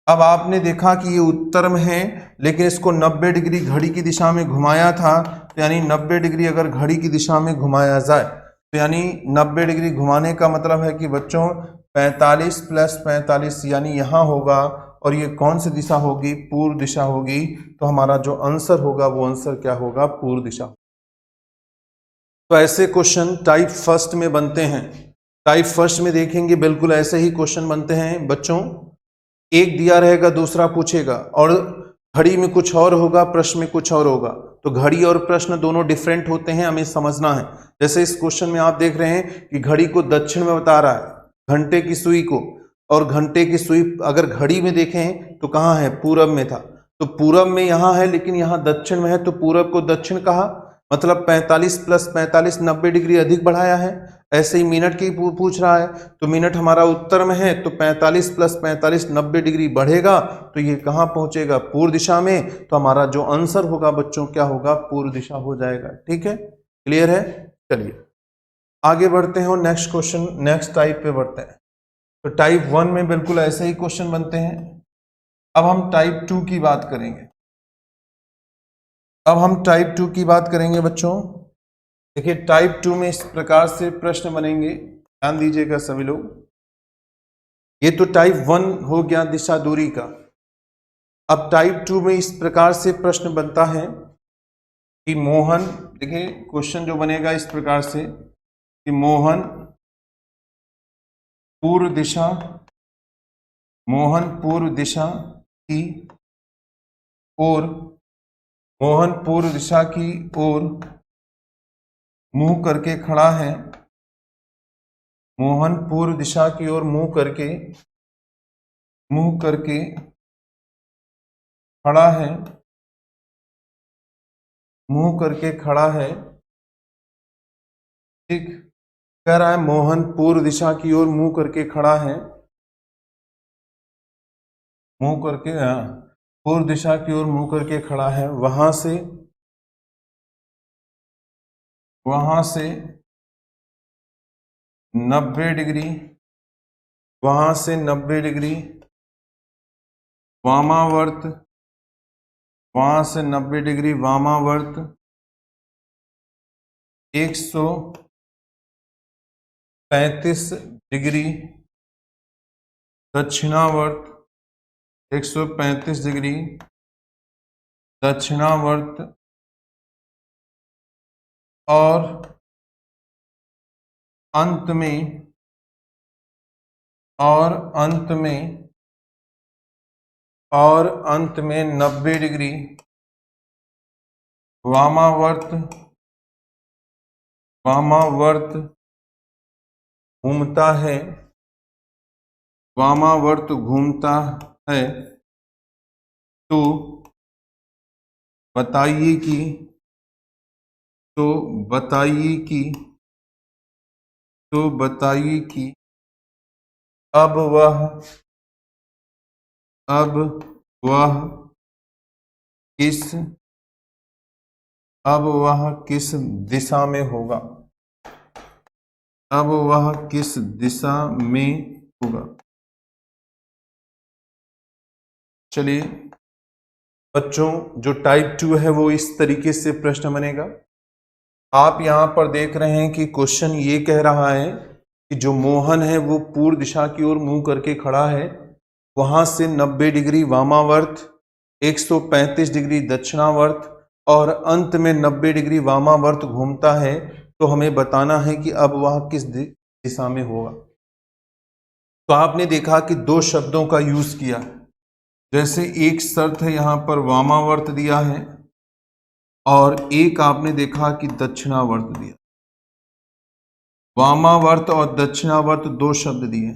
अब आपने देखा कि ये उत्तर में है, लेकिन इसको 90 डिग्री घड़ी की दिशा में घुमाया था, तो यानी 90 डिग्री अगर घड़ी की दिशा में घुमाया जाए तो यानी 90 डिग्री घुमाने का मतलब है कि बच्चों 45 + 45 यानी यहाँ होगा, और ये कौन सी दिशा होगी, पूर्व दिशा होगी। तो हमारा जो आंसर होगा वो आंसर क्या होगा, पूर्व दिशा। तो ऐसे क्वेश्चन टाइप फर्स्ट में बनते हैं। टाइप फर्स्ट में देखेंगे बिल्कुल ऐसे ही क्वेश्चन बनते हैं बच्चों। एक दिया रहेगा, दूसरा पूछेगा, और घड़ी में कुछ और होगा, प्रश्न में कुछ और होगा। तो घड़ी और प्रश्न दोनों डिफरेंट होते हैं, हमें समझना है। जैसे इस क्वेश्चन में आप देख रहे हैं कि घड़ी को दक्षिण में बता रहा है, घंटे की सुई को, और घंटे की सुई अगर घड़ी में देखें तो कहाँ है, पूरब में था। तो पूरब में यहाँ है, लेकिन यहाँ दक्षिण में है, तो पूरब को दक्षिण कहा, मतलब 45 + 45 90 डिग्री अधिक बढ़ाया है। ऐसे ही मिनट की पूछ रहा है, तो मिनट हमारा उत्तर में है, तो 45 + 45 90 डिग्री बढ़ेगा, तो ये कहाँ पहुंचेगा, पूर्व दिशा में। तो हमारा जो आंसर होगा बच्चों क्या होगा, पूर्व दिशा हो जाएगा। ठीक है, क्लियर है। चलिए आगे बढ़ते हैं और नेक्स्ट क्वेश्चन, नेक्स्ट टाइप पे बढ़ते हैं। तो टाइप 1 में बिल्कुल ऐसे ही क्वेश्चन बनते हैं। अब हम टाइप 2 की बात करेंगे। अब हम टाइप 2 की बात करेंगे बच्चों। देखिए टाइप 2 में इस प्रकार से प्रश्न बनेंगे, ध्यान दीजिएगा सभी लोग। ये तो टाइप 1 हो गया दिशा दूरी का। अब टाइप 2 में इस प्रकार से प्रश्न बनता है कि मोहन, देखिए क्वेश्चन जो बनेगा इस प्रकार से कि मोहन पूर्व दिशा, मोहन पूर्व दिशा की ओर, मोहन पूर्व दिशा की ओर मुंह करके खड़ा है, मोहन पूर्व दिशा की ओर मुंह करके खड़ा है, मुंह करके खड़ा है। ठीक, कह रहा है मोहन पूर्व दिशा की ओर मुंह करके खड़ा है, मुंह करके, पूर्व दिशा की ओर मुंह करके खड़ा है। वहां से 90 डिग्री, वहां से 90 डिग्री वामावर्त, वहां से 90 डिग्री वामावर्त 135 डिग्री दक्षिणावर्त, 135 डिग्री दक्षिणावर्त, और अंत में 90 डिग्री वामावर्त घूमता है, वामावर्त घूमता है। तो बताइए कि अब वह किस दिशा में होगा। अब वह किस दिशा में होगा। चलिए बच्चों, जो टाइप 2 है वो इस तरीके से प्रश्न बनेगा। आप यहां पर देख रहे हैं कि क्वेश्चन ये कह रहा है कि जो मोहन है वो पूर्व दिशा की ओर मुंह करके खड़ा है, वहां से 90 डिग्री वामावर्त, 135 डिग्री दक्षिणावर्त और अंत में 90 डिग्री वामावर्त घूमता है। तो हमें बताना है कि अब वह किस दिशा में होगा। तो आपने देखा कि दो शब्दों का यूज किया। जैसे एक शर्त है यहां पर वामावर्त दिया है और एक आपने देखा कि दक्षिणावर्त दिया। वामावर्त और दक्षिणावर्त दो शब्द दिए।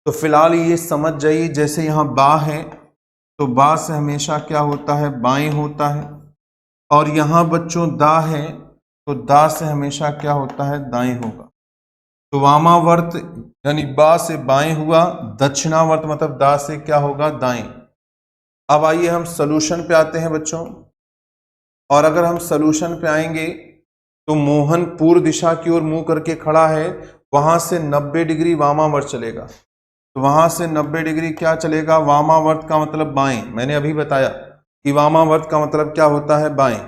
तो फिलहाल ये समझ जाइए, जैसे यहां बा है तो बा से हमेशा क्या होता है, बाएं होता है। और यहां बच्चों दा है तो दा से हमेशा क्या होता है, दाएं होगा। तो वामावर्त यानी बा से बाएं हुआ, दक्षिणावर्त मतलब दा से क्या होगा, दाएं। अब आइए हम सॉल्यूशन पे आते हैं बच्चों। और अगर हम सॉल्यूशन पे आएंगे तो मोहन पूर्व दिशा की ओर मुंह करके खड़ा है, वहां से 90 डिग्री वामावर्त चलेगा। तो वहां से 90 डिग्री क्या चलेगा, वामावर्त का मतलब बाएं। मैंने अभी बताया कि वामावर्त का मतलब क्या होता है, बाएं।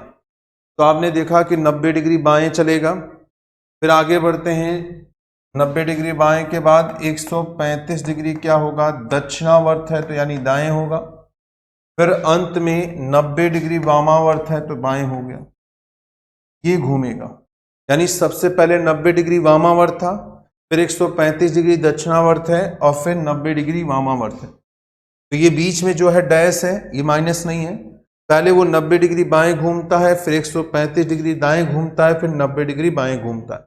तो आपने देखा कि 90 डिग्री बाएं चलेगा। फिर आगे बढ़ते हैं, 90 डिग्री बाएं के बाद 135 डिग्री क्या होगा, दक्षिणावर्त है तो यानी दाएं होगा। फिर अंत में 90 डिग्री वामावर्त है तो बाएं हो गया। ये घूमेगा, यानी सबसे पहले 90 डिग्री वामावर्त था, फिर 135 डिग्री दक्षिणावर्त है और फिर 90 डिग्री वामावर्त है। तो ये बीच में जो है डैश है, ये माइनस नहीं है। पहले वो 90 डिग्री बाएं घूमता है, फिर 135 डिग्री दाएं घूमता है, फिर 90 डिग्री बाएं घूमता है।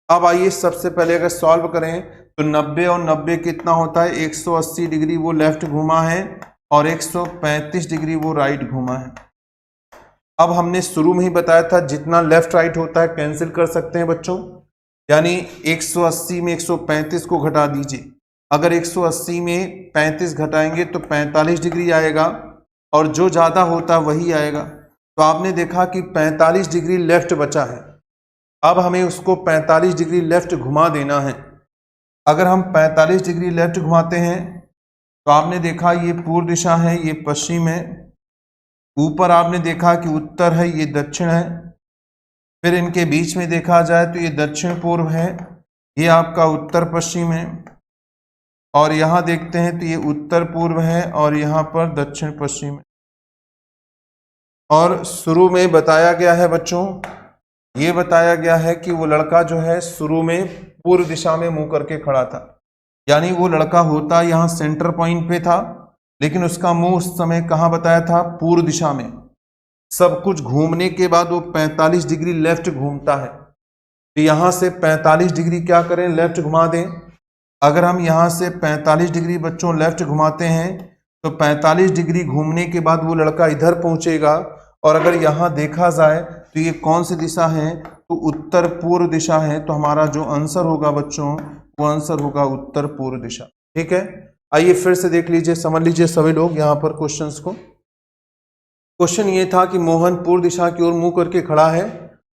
अब आइए सबसे पहले अगर सॉल्व करें तो 90 और 90 कितना होता है, 180 डिग्री वो लेफ्ट घुमा है और 135 डिग्री वो राइट घुमा है। अब हमने शुरू में ही बताया था जितना लेफ्ट राइट होता है कैंसिल कर सकते हैं बच्चों, यानी 180 में 135 को घटा दीजिए। अगर 180 में 35 घटाएंगे तो 45 डिग्री आएगा और जो ज़्यादा होता वही आएगा। तो आपने देखा कि 45 डिग्री लेफ्ट बचा है। अब हमें उसको 45 डिग्री लेफ्ट घुमा देना है। अगर हम 45 डिग्री लेफ्ट घुमाते हैं तो आपने देखा ये पूर्व दिशा है, ये पश्चिम है। ऊपर आपने देखा कि उत्तर है, ये दक्षिण है। फिर इनके बीच में देखा जाए तो ये दक्षिण पूर्व है, ये आपका उत्तर पश्चिम है। और यहां देखते हैं तो ये उत्तर पूर्व है और यहां पर दक्षिण पश्चिम है। और शुरू में बताया गया है बच्चों, ये बताया गया है कि वो लड़का जो है शुरू में पूर्व दिशा में मुंह करके खड़ा था, यानी वो लड़का होता यहाँ सेंटर पॉइंट पे था, लेकिन उसका मुंह उस समय कहाँ बताया था, पूर्व दिशा में। सब कुछ घूमने के बाद वो 45 डिग्री लेफ्ट घूमता है। तो यहां से 45 डिग्री क्या करें, लेफ्ट घुमा दें। अगर हम यहां से 45 डिग्री बच्चों लेफ्ट घुमाते हैं तो 45 डिग्री घूमने के बाद वो लड़का इधर पहुंचेगा। और अगर यहां देखा जाए तो ये कौन सी दिशा है, तो उत्तर पूर्व दिशा है। तो हमारा जो आंसर होगा बच्चों, वो आंसर होगा उत्तर पूर्व दिशा। ठीक है, आइए फिर से देख लीजिए, समझ लीजिए सभी लोग यहाँ पर क्वेश्चंस को। क्वेश्चन ये था कि मोहन पूर्व दिशा की ओर मुंह करके खड़ा है,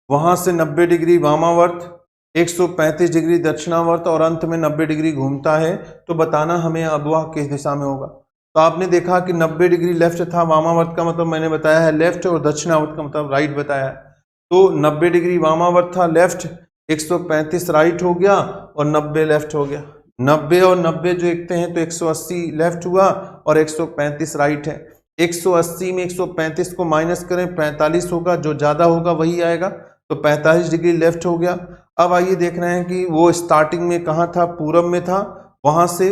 वहां से 90 डिग्री वामावर्त, 135 डिग्री दक्षिणावर्त और अंत में 90 डिग्री घूमता है। तो बताना हमें अब वह किस दिशा में होगा। तो आपने देखा कि 90 डिग्री लेफ्ट था, वामावर्त का मतलब मैंने बताया है लेफ्ट और दक्षिणावर्त का मतलब राइट बताया है। तो 90 डिग्री वामावर्त था लेफ्ट, 135 राइट हो गया और 90 लेफ्ट हो गया। 90 और 90 जो देखते हैं तो 180 लेफ्ट हुआ और 135 राइट है। 180 में 135 को माइनस करें, 45 होगा, जो ज्यादा होगा वही आएगा। तो 45 डिग्री लेफ्ट हो गया। अब आइए देख रहे हैं कि वो स्टार्टिंग में कहाँ था, पूरब में था, वहां से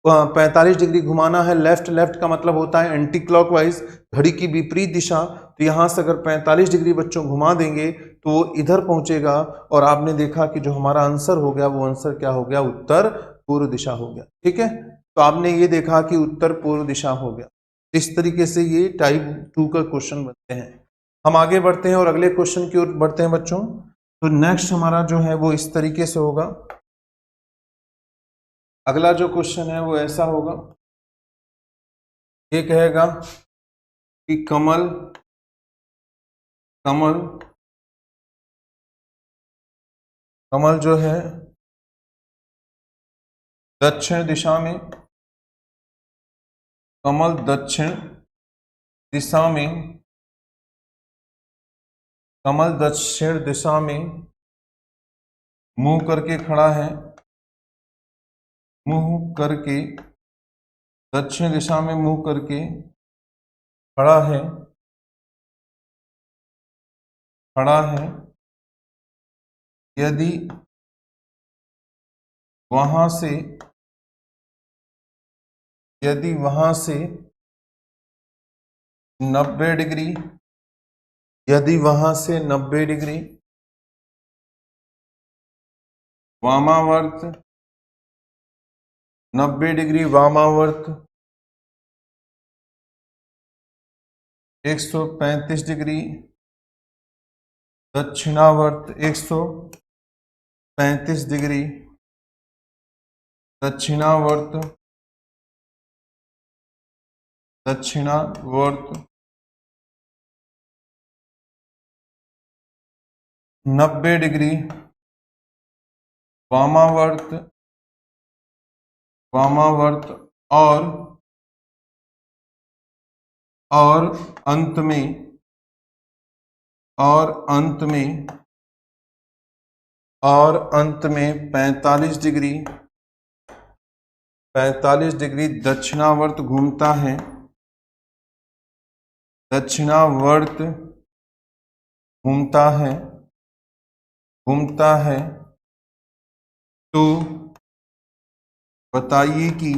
45 डिग्री घुमाना है लेफ्ट। लेफ्ट का मतलब होता है एंटी क्लॉकवाइज, घड़ी की विपरीत दिशा। तो यहाँ से अगर 45 डिग्री बच्चों घुमा देंगे तो वो इधर पहुंचेगा। और आपने देखा कि जो हमारा आंसर हो गया वो आंसर क्या हो गया, उत्तर पूर्व दिशा हो गया। ठीक है, तो आपने ये देखा कि उत्तर पूर्व दिशा हो गया। इस तरीके से ये टाइप 2 का क्वेश्चन बनते हैं। हम आगे बढ़ते हैं और अगले क्वेश्चन की ओर बढ़ते हैं बच्चों। तो नेक्स्ट हमारा जो है वो इस तरीके से होगा। अगला जो क्वेश्चन है वो ऐसा होगा, ये कहेगा कि कमल कमल कमल जो है दक्षिण दिशा में, कमल दक्षिण दिशा में, कमल दक्षिण दिशा में मुंह करके खड़ा है, मुंह करके दक्षिण दिशा में मुंह करके खड़ा है, खड़ा है। यदि वहां से, यदि वहां से 90 डिग्री, यदि वहां से 90 डिग्री वामावर्त, 90 डिग्री वामावर्त, 135 डिग्री दक्षिणावर्त, 135 डिग्री दक्षिणावर्त, दक्षिणावर्त, 90 डिग्री वामावर्त, वामावर्त और अंत में, और अंत में, और अंत में 45 डिग्री, 45 डिग्री दक्षिणावर्त घूमता है, दक्षिणावर्त घूमता है, घूमता है। तो बताइए कि,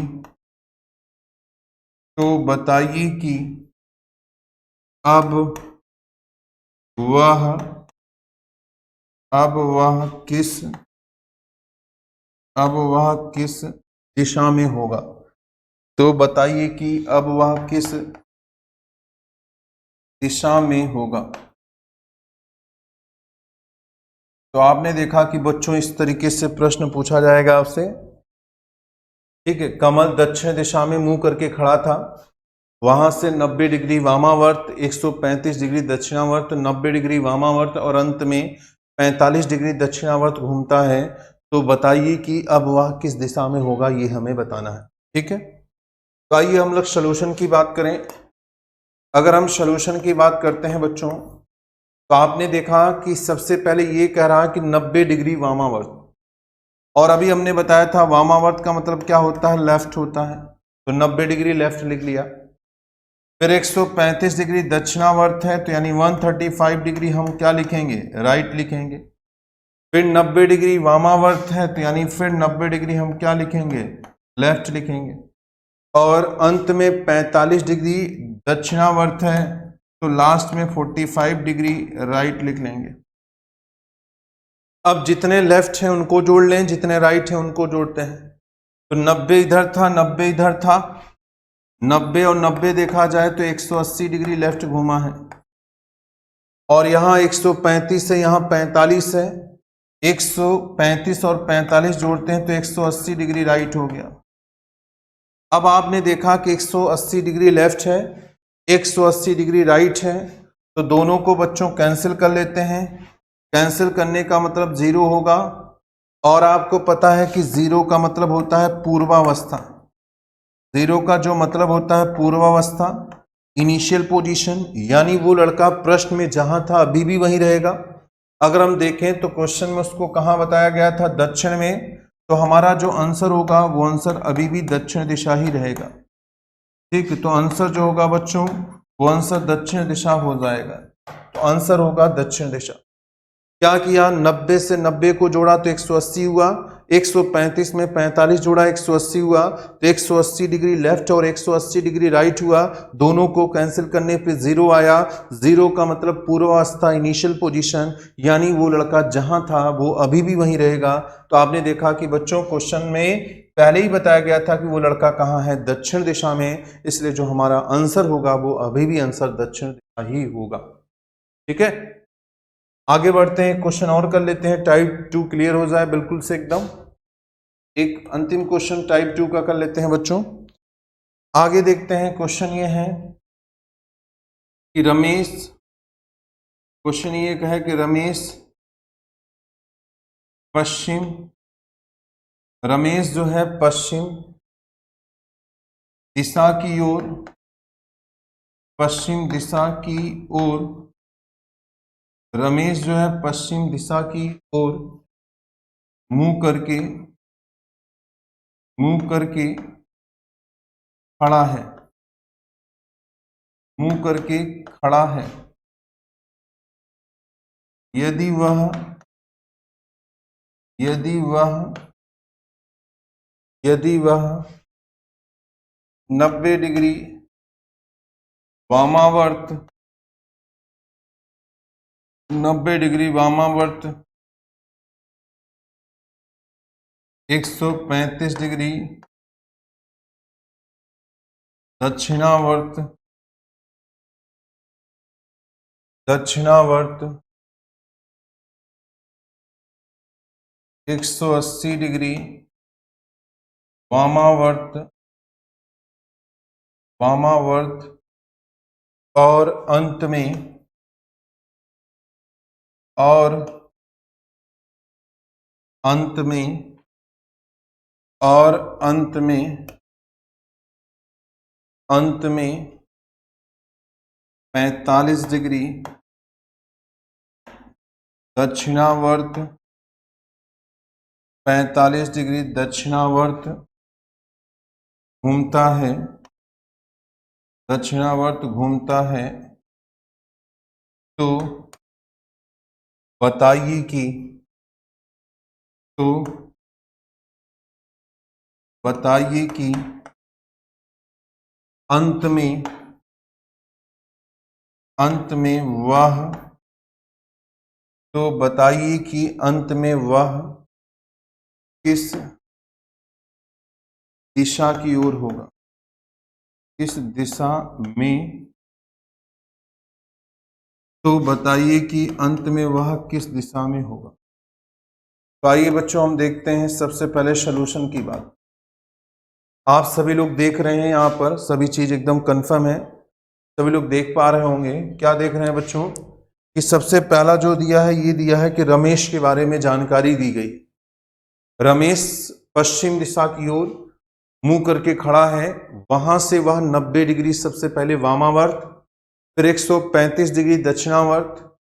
तो बताइए कि अब वह, अब वह किस, अब वह किस दिशा में होगा। तो बताइए कि अब वह किस दिशा में होगा। तो आपने देखा कि बच्चों इस तरीके से प्रश्न पूछा जाएगा आपसे, ठीक है। कमल दक्षिण दिशा में मुंह करके खड़ा था, वहां से 90 डिग्री वामावर्त, 135 डिग्री दक्षिणावर्त, 90 डिग्री वामावर्त और अंत में 45 डिग्री दक्षिणावर्त घूमता है। तो बताइए कि अब वह किस दिशा में होगा, ये हमें बताना है, ठीक है। तो आइए हम लोग सॉल्यूशन की बात करें। अगर हम सॉल्यूशन की बात करते हैं बच्चों, तो आपने देखा कि सबसे पहले ये कह रहा है कि 90 डिग्री वामावर्त, और अभी हमने बताया था वामावर्त का मतलब क्या होता है, लेफ्ट होता है, तो 90 डिग्री लेफ्ट लिख लिया। फिर 135 डिग्री दक्षिणावर्त है, तो यानी 135 डिग्री हम क्या लिखेंगे, राइट लिखेंगे। फिर 90 डिग्री वामावर्त है, तो यानी फिर 90 डिग्री हम क्या लिखेंगे, लेफ्ट लिखेंगे। और अंत में 45 डिग्री दक्षिणावर्त है, तो लास्ट में 45 डिग्री राइट लिख लेंगे। अब जितने लेफ्ट हैं उनको जोड़ लें, जितने राइट हैं उनको जोड़ते हैं। तो 90 इधर था, 90 इधर था, 90 और 90 देखा जाए तो 180 डिग्री लेफ्ट घूमा है। और यहाँ 135 है, यहाँ 45 है, 135 और 45 जोड़ते हैं तो 180 डिग्री राइट हो गया। अब आपने देखा कि 180 डिग्री लेफ्ट है, 180 डिग्री राइट है, तो दोनों को बच्चों कैंसिल कर लेते हैं। कैंसिल करने का मतलब 0 होगा, और आपको पता है कि 0 का मतलब होता है पूर्वावस्था। 0 का जो मतलब होता है पूर्वावस्था, इनिशियल पोजीशन, यानी वो लड़का प्रश्न में जहां था अभी भी वहीं रहेगा। अगर हम देखें तो क्वेश्चन में उसको कहां बताया गया था, दक्षिण में, तो हमारा जो आंसर होगा वो आंसर अभी भी दक्षिण दिशा ही रहेगा, ठीक है। तो आंसर जो होगा बच्चों वो आंसर दक्षिण दिशा हो जाएगा, तो आंसर होगा दक्षिण दिशा। क्या किया, 90 से 90 को जोड़ा तो 180 हुआ, 135 में 45 जोड़ा 180 हुआ, तो 180 डिग्री लेफ्ट और 180 डिग्री राइट हुआ। दोनों को कैंसिल करने पे 0 आया। 0 का मतलब पूर्वावस्था, इनिशियल पोजीशन, यानी वो लड़का जहां था वो अभी भी वहीं रहेगा। तो आपने देखा कि बच्चों क्वेश्चन में पहले ही बताया गया था कि वो लड़का कहाँ है, दक्षिण दिशा में, इसलिए जो हमारा आंसर होगा वो अभी भी आंसर दक्षिण दिशा ही होगा, ठीक है। आगे बढ़ते हैं, क्वेश्चन और कर लेते हैं, टाइप 2 क्लियर हो जाए बिल्कुल से एकदम। एक अंतिम क्वेश्चन टाइप 2 का कर लेते हैं बच्चों। आगे देखते हैं, क्वेश्चन ये है कि रमेश, क्वेश्चन ये है कि रमेश पश्चिम रमेश जो है पश्चिम दिशा की ओर, पश्चिम दिशा की ओर, रमेश जो है पश्चिम दिशा की ओर मुंह करके खड़ा है, मुंह करके खड़ा है। यदि वह 90 डिग्री वामावर्त 135 डिग्री दक्षिणावर्त 180 डिग्री वामावर्त और अंत में 45 डिग्री दक्षिणावर्त 45 डिग्री दक्षिणावर्त घूमता है, तो बताइए कि अंत में वह किस दिशा की ओर होगा, किस दिशा में, तो बताइए कि अंत में वह किस दिशा में होगा। तो आइए बच्चों हम देखते हैं सबसे पहले सॉल्यूशन की बात। आप सभी लोग देख रहे हैं, यहाँ पर सभी चीज एकदम कंफर्म है, सभी लोग देख पा रहे होंगे। क्या देख रहे हैं बच्चों कि सबसे पहला जो दिया है ये दिया है कि रमेश के बारे में जानकारी दी गई। रमेश पश्चिम दिशा की ओर मुंह करके खड़ा है, वहां से वह 90 डिग्री सबसे पहले वामावर्त, फिर 135 डिग्री दक्षिणावर्त,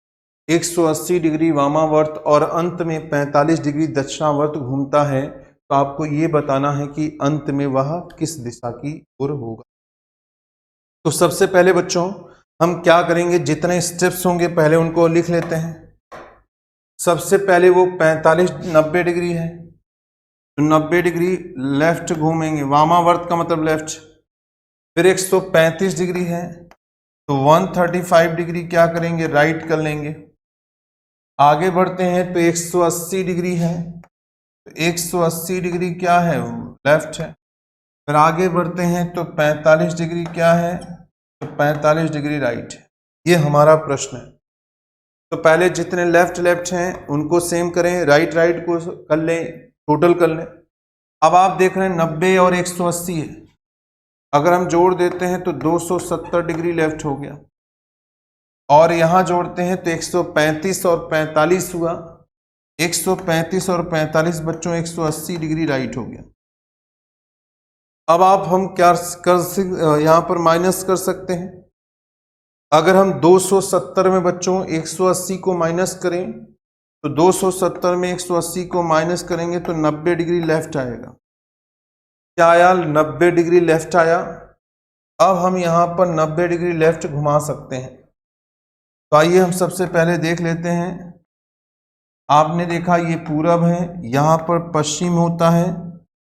180 डिग्री वामावर्त और अंत में 45 डिग्री दक्षिणावर्त घूमता है। तो आपको ये बताना है कि अंत में वह किस दिशा की ओर होगा। तो सबसे पहले बच्चों हम क्या करेंगे, जितने स्टेप्स होंगे पहले उनको लिख लेते हैं। सबसे पहले वो 90 डिग्री है, तो 90 डिग्री लेफ्ट घूमेंगे, वामावर्त का मतलब लेफ्ट। फिर 135 डिग्री है तो 135 डिग्री क्या करेंगे, राइट कर लेंगे। आगे बढ़ते हैं तो 180 डिग्री है, तो 180 डिग्री क्या है, लेफ्ट है। फिर आगे बढ़ते हैं तो 45 डिग्री क्या है, तो 45 डिग्री राइट है। ये हमारा प्रश्न है। तो पहले जितने लेफ्ट हैं उनको सेम करें, राइट को कर लें, टोटल कर लें। अब आप देख रहे हैं 90 और 180 है, अगर हम जोड़ देते हैं तो 270 डिग्री लेफ्ट हो गया, और यहां जोड़ते हैं तो 135 और 45 हुआ, 135 और 45 बच्चों 180 डिग्री राइट हो गया। अब हम क्या कर यहां पर माइनस कर सकते हैं। अगर हम 270 में बच्चों 180 को माइनस करें तो 270 में 180 को माइनस करेंगे तो 90 डिग्री लेफ्ट आएगा। क्या आया, 90 डिग्री लेफ्ट आया। अब हम यहां पर 90 डिग्री लेफ्ट घुमा सकते हैं। तो आइए हम सबसे पहले देख लेते हैं। आपने देखा ये पूरब है, यहां पर पश्चिम होता है,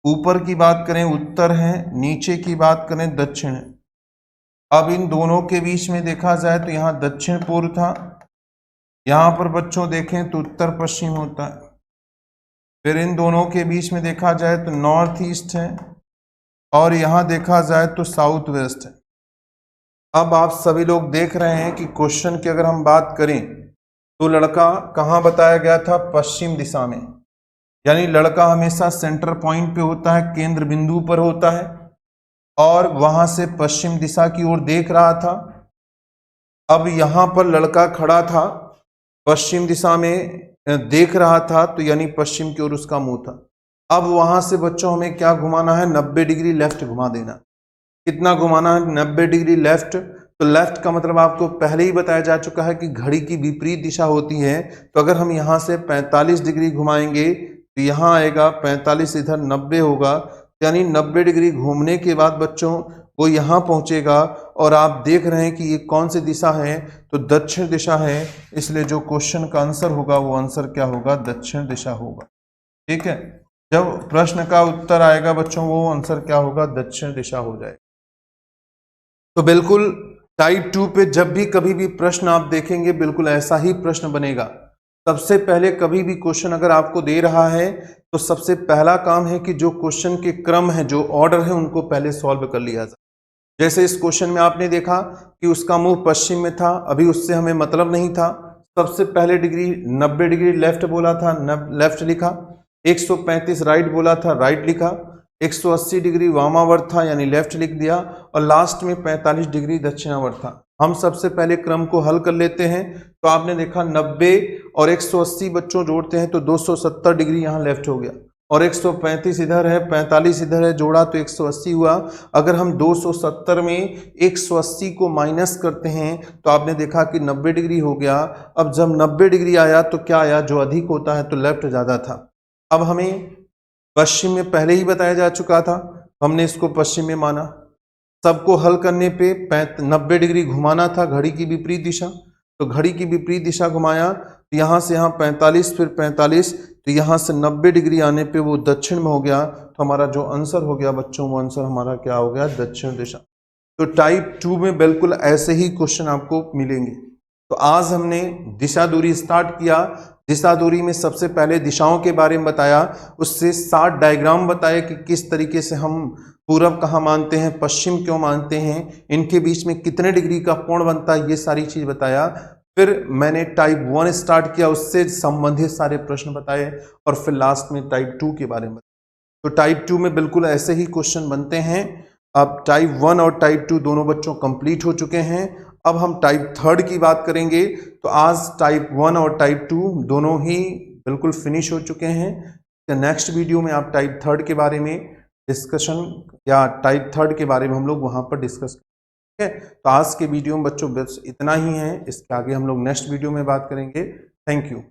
ऊपर की बात करें उत्तर है, नीचे की बात करें दक्षिण है। अब इन दोनों के बीच में देखा जाए तो यहाँ दक्षिण पूर्व था, यहाँ पर बच्चों देखें तो उत्तर पश्चिम होता है। फिर इन दोनों के बीच में देखा जाए तो नॉर्थ ईस्ट है, और यहाँ देखा जाए तो साउथ वेस्ट है। अब आप सभी लोग देख रहे हैं कि क्वेश्चन की अगर हम बात करें तो लड़का कहाँ बताया गया था, पश्चिम दिशा में। यानी लड़का हमेशा सेंटर पॉइंट पे होता है, केंद्र बिंदु पर होता है, और वहां से पश्चिम दिशा की ओर देख रहा था। अब यहां पर लड़का खड़ा था, पश्चिम दिशा में देख रहा था, तो यानी पश्चिम की ओर उसका मुंह था। अब वहां से बच्चों हमें क्या घुमाना है, 90 डिग्री लेफ्ट घुमा देना। कितना घुमाना है, 90 डिग्री लेफ्ट। तो लेफ्ट का मतलब आपको पहले ही बताया जा चुका है कि घड़ी की विपरीत दिशा होती है। तो अगर हम यहाँ से 45 डिग्री घुमाएंगे तो यहाँ आएगा 45, इधर 90 होगा, यानी 90 डिग्री घूमने के बाद बच्चों वो यहाँ पहुँचेगा। और आप देख रहे हैं कि ये कौन सी दिशा है, तो दक्षिण दिशा है। इसलिए जो क्वेश्चन का आंसर होगा वो आंसर क्या होगा, दक्षिण दिशा होगा। ठीक है, जब प्रश्न का उत्तर आएगा बच्चों वो आंसर क्या होगा, दक्षिण दिशा हो जाएगा। तो बिल्कुल टाइप 2 पे जब भी कभी भी प्रश्न आप देखेंगे बिल्कुल ऐसा ही प्रश्न बनेगा। सबसे पहले कभी भी क्वेश्चन अगर आपको दे रहा है तो सबसे पहला काम है कि जो क्वेश्चन के क्रम है, जो ऑर्डर है, उनको पहले सॉल्व कर लिया जाए। जैसे इस क्वेश्चन में आपने देखा कि उसका मुंह पश्चिम में था, अभी उससे हमें मतलब नहीं था। सबसे पहले डिग्री 90 डिग्री लेफ्ट बोला था, लेफ्ट लिखा। 135 राइट बोला था, राइट लिखा। 180 डिग्री वामावर्त था यानी लेफ्ट लिख दिया। और लास्ट में 45 डिग्री दक्षिणावर्त था। हम सबसे पहले क्रम को हल कर लेते हैं। तो आपने देखा 90 और 180 बच्चों जोड़ते हैं तो 270 डिग्री यहाँ लेफ्ट हो गया, और 135 इधर है, 45 इधर है, जोड़ा तो 180 हुआ। अगर हम 270 में 180 को माइनस करते हैं तो आपने देखा कि 90 डिग्री हो गया। अब जब 90 डिग्री आया तो क्या आया, जो अधिक होता है तो लेफ्ट ज़्यादा था। अब हमें पश्चिम में पहले ही बताया जा चुका था, हमने इसको पश्चिम में माना। सबको हल करने पे 90 डिग्री घुमाना था घड़ी की विपरीत दिशा, तो घड़ी की विपरीत दिशा घुमाया तो यहाँ से यहाँ 45, फिर 45, तो यहाँ से 90 डिग्री आने पे वो दक्षिण में हो गया। तो हमारा जो आंसर हो गया बच्चों, वो आंसर हमारा क्या हो गया, दक्षिण दिशा। तो टाइप 2 में बिल्कुल ऐसे ही क्वेश्चन आपको मिलेंगे। तो आज हमने दिशा दूरी स्टार्ट किया। दिशा दूरी में सबसे पहले दिशाओं के बारे में बताया, उससे 7 डायग्राम बताए कि किस तरीके से हम पूरब कहाँ मानते हैं, पश्चिम क्यों मानते हैं, इनके बीच में कितने डिग्री का कोण बनता है, ये सारी चीज़ बताया। फिर मैंने टाइप 1 स्टार्ट किया, उससे संबंधित सारे प्रश्न बताए, और फिर लास्ट में टाइप 2 के बारे में। तो टाइप 2 में बिल्कुल ऐसे ही क्वेश्चन बनते हैं। अब टाइप 1 और टाइप 2 दोनों बच्चों कंप्लीट हो चुके हैं। अब हम टाइप 3 की बात करेंगे। तो आज टाइप 1 और टाइप 2 दोनों ही बिल्कुल फिनिश हो चुके हैं। तो नेक्स्ट वीडियो में आप टाइप 3 के बारे में डिस्कशन, या टाइप 3 के बारे में हम लोग वहाँ पर डिस्कस करेंगे। ठीक है, तो आज के वीडियो में बच्चों बस इतना ही है। इसके आगे हम लोग नेक्स्ट वीडियो में बात करेंगे। Thank you.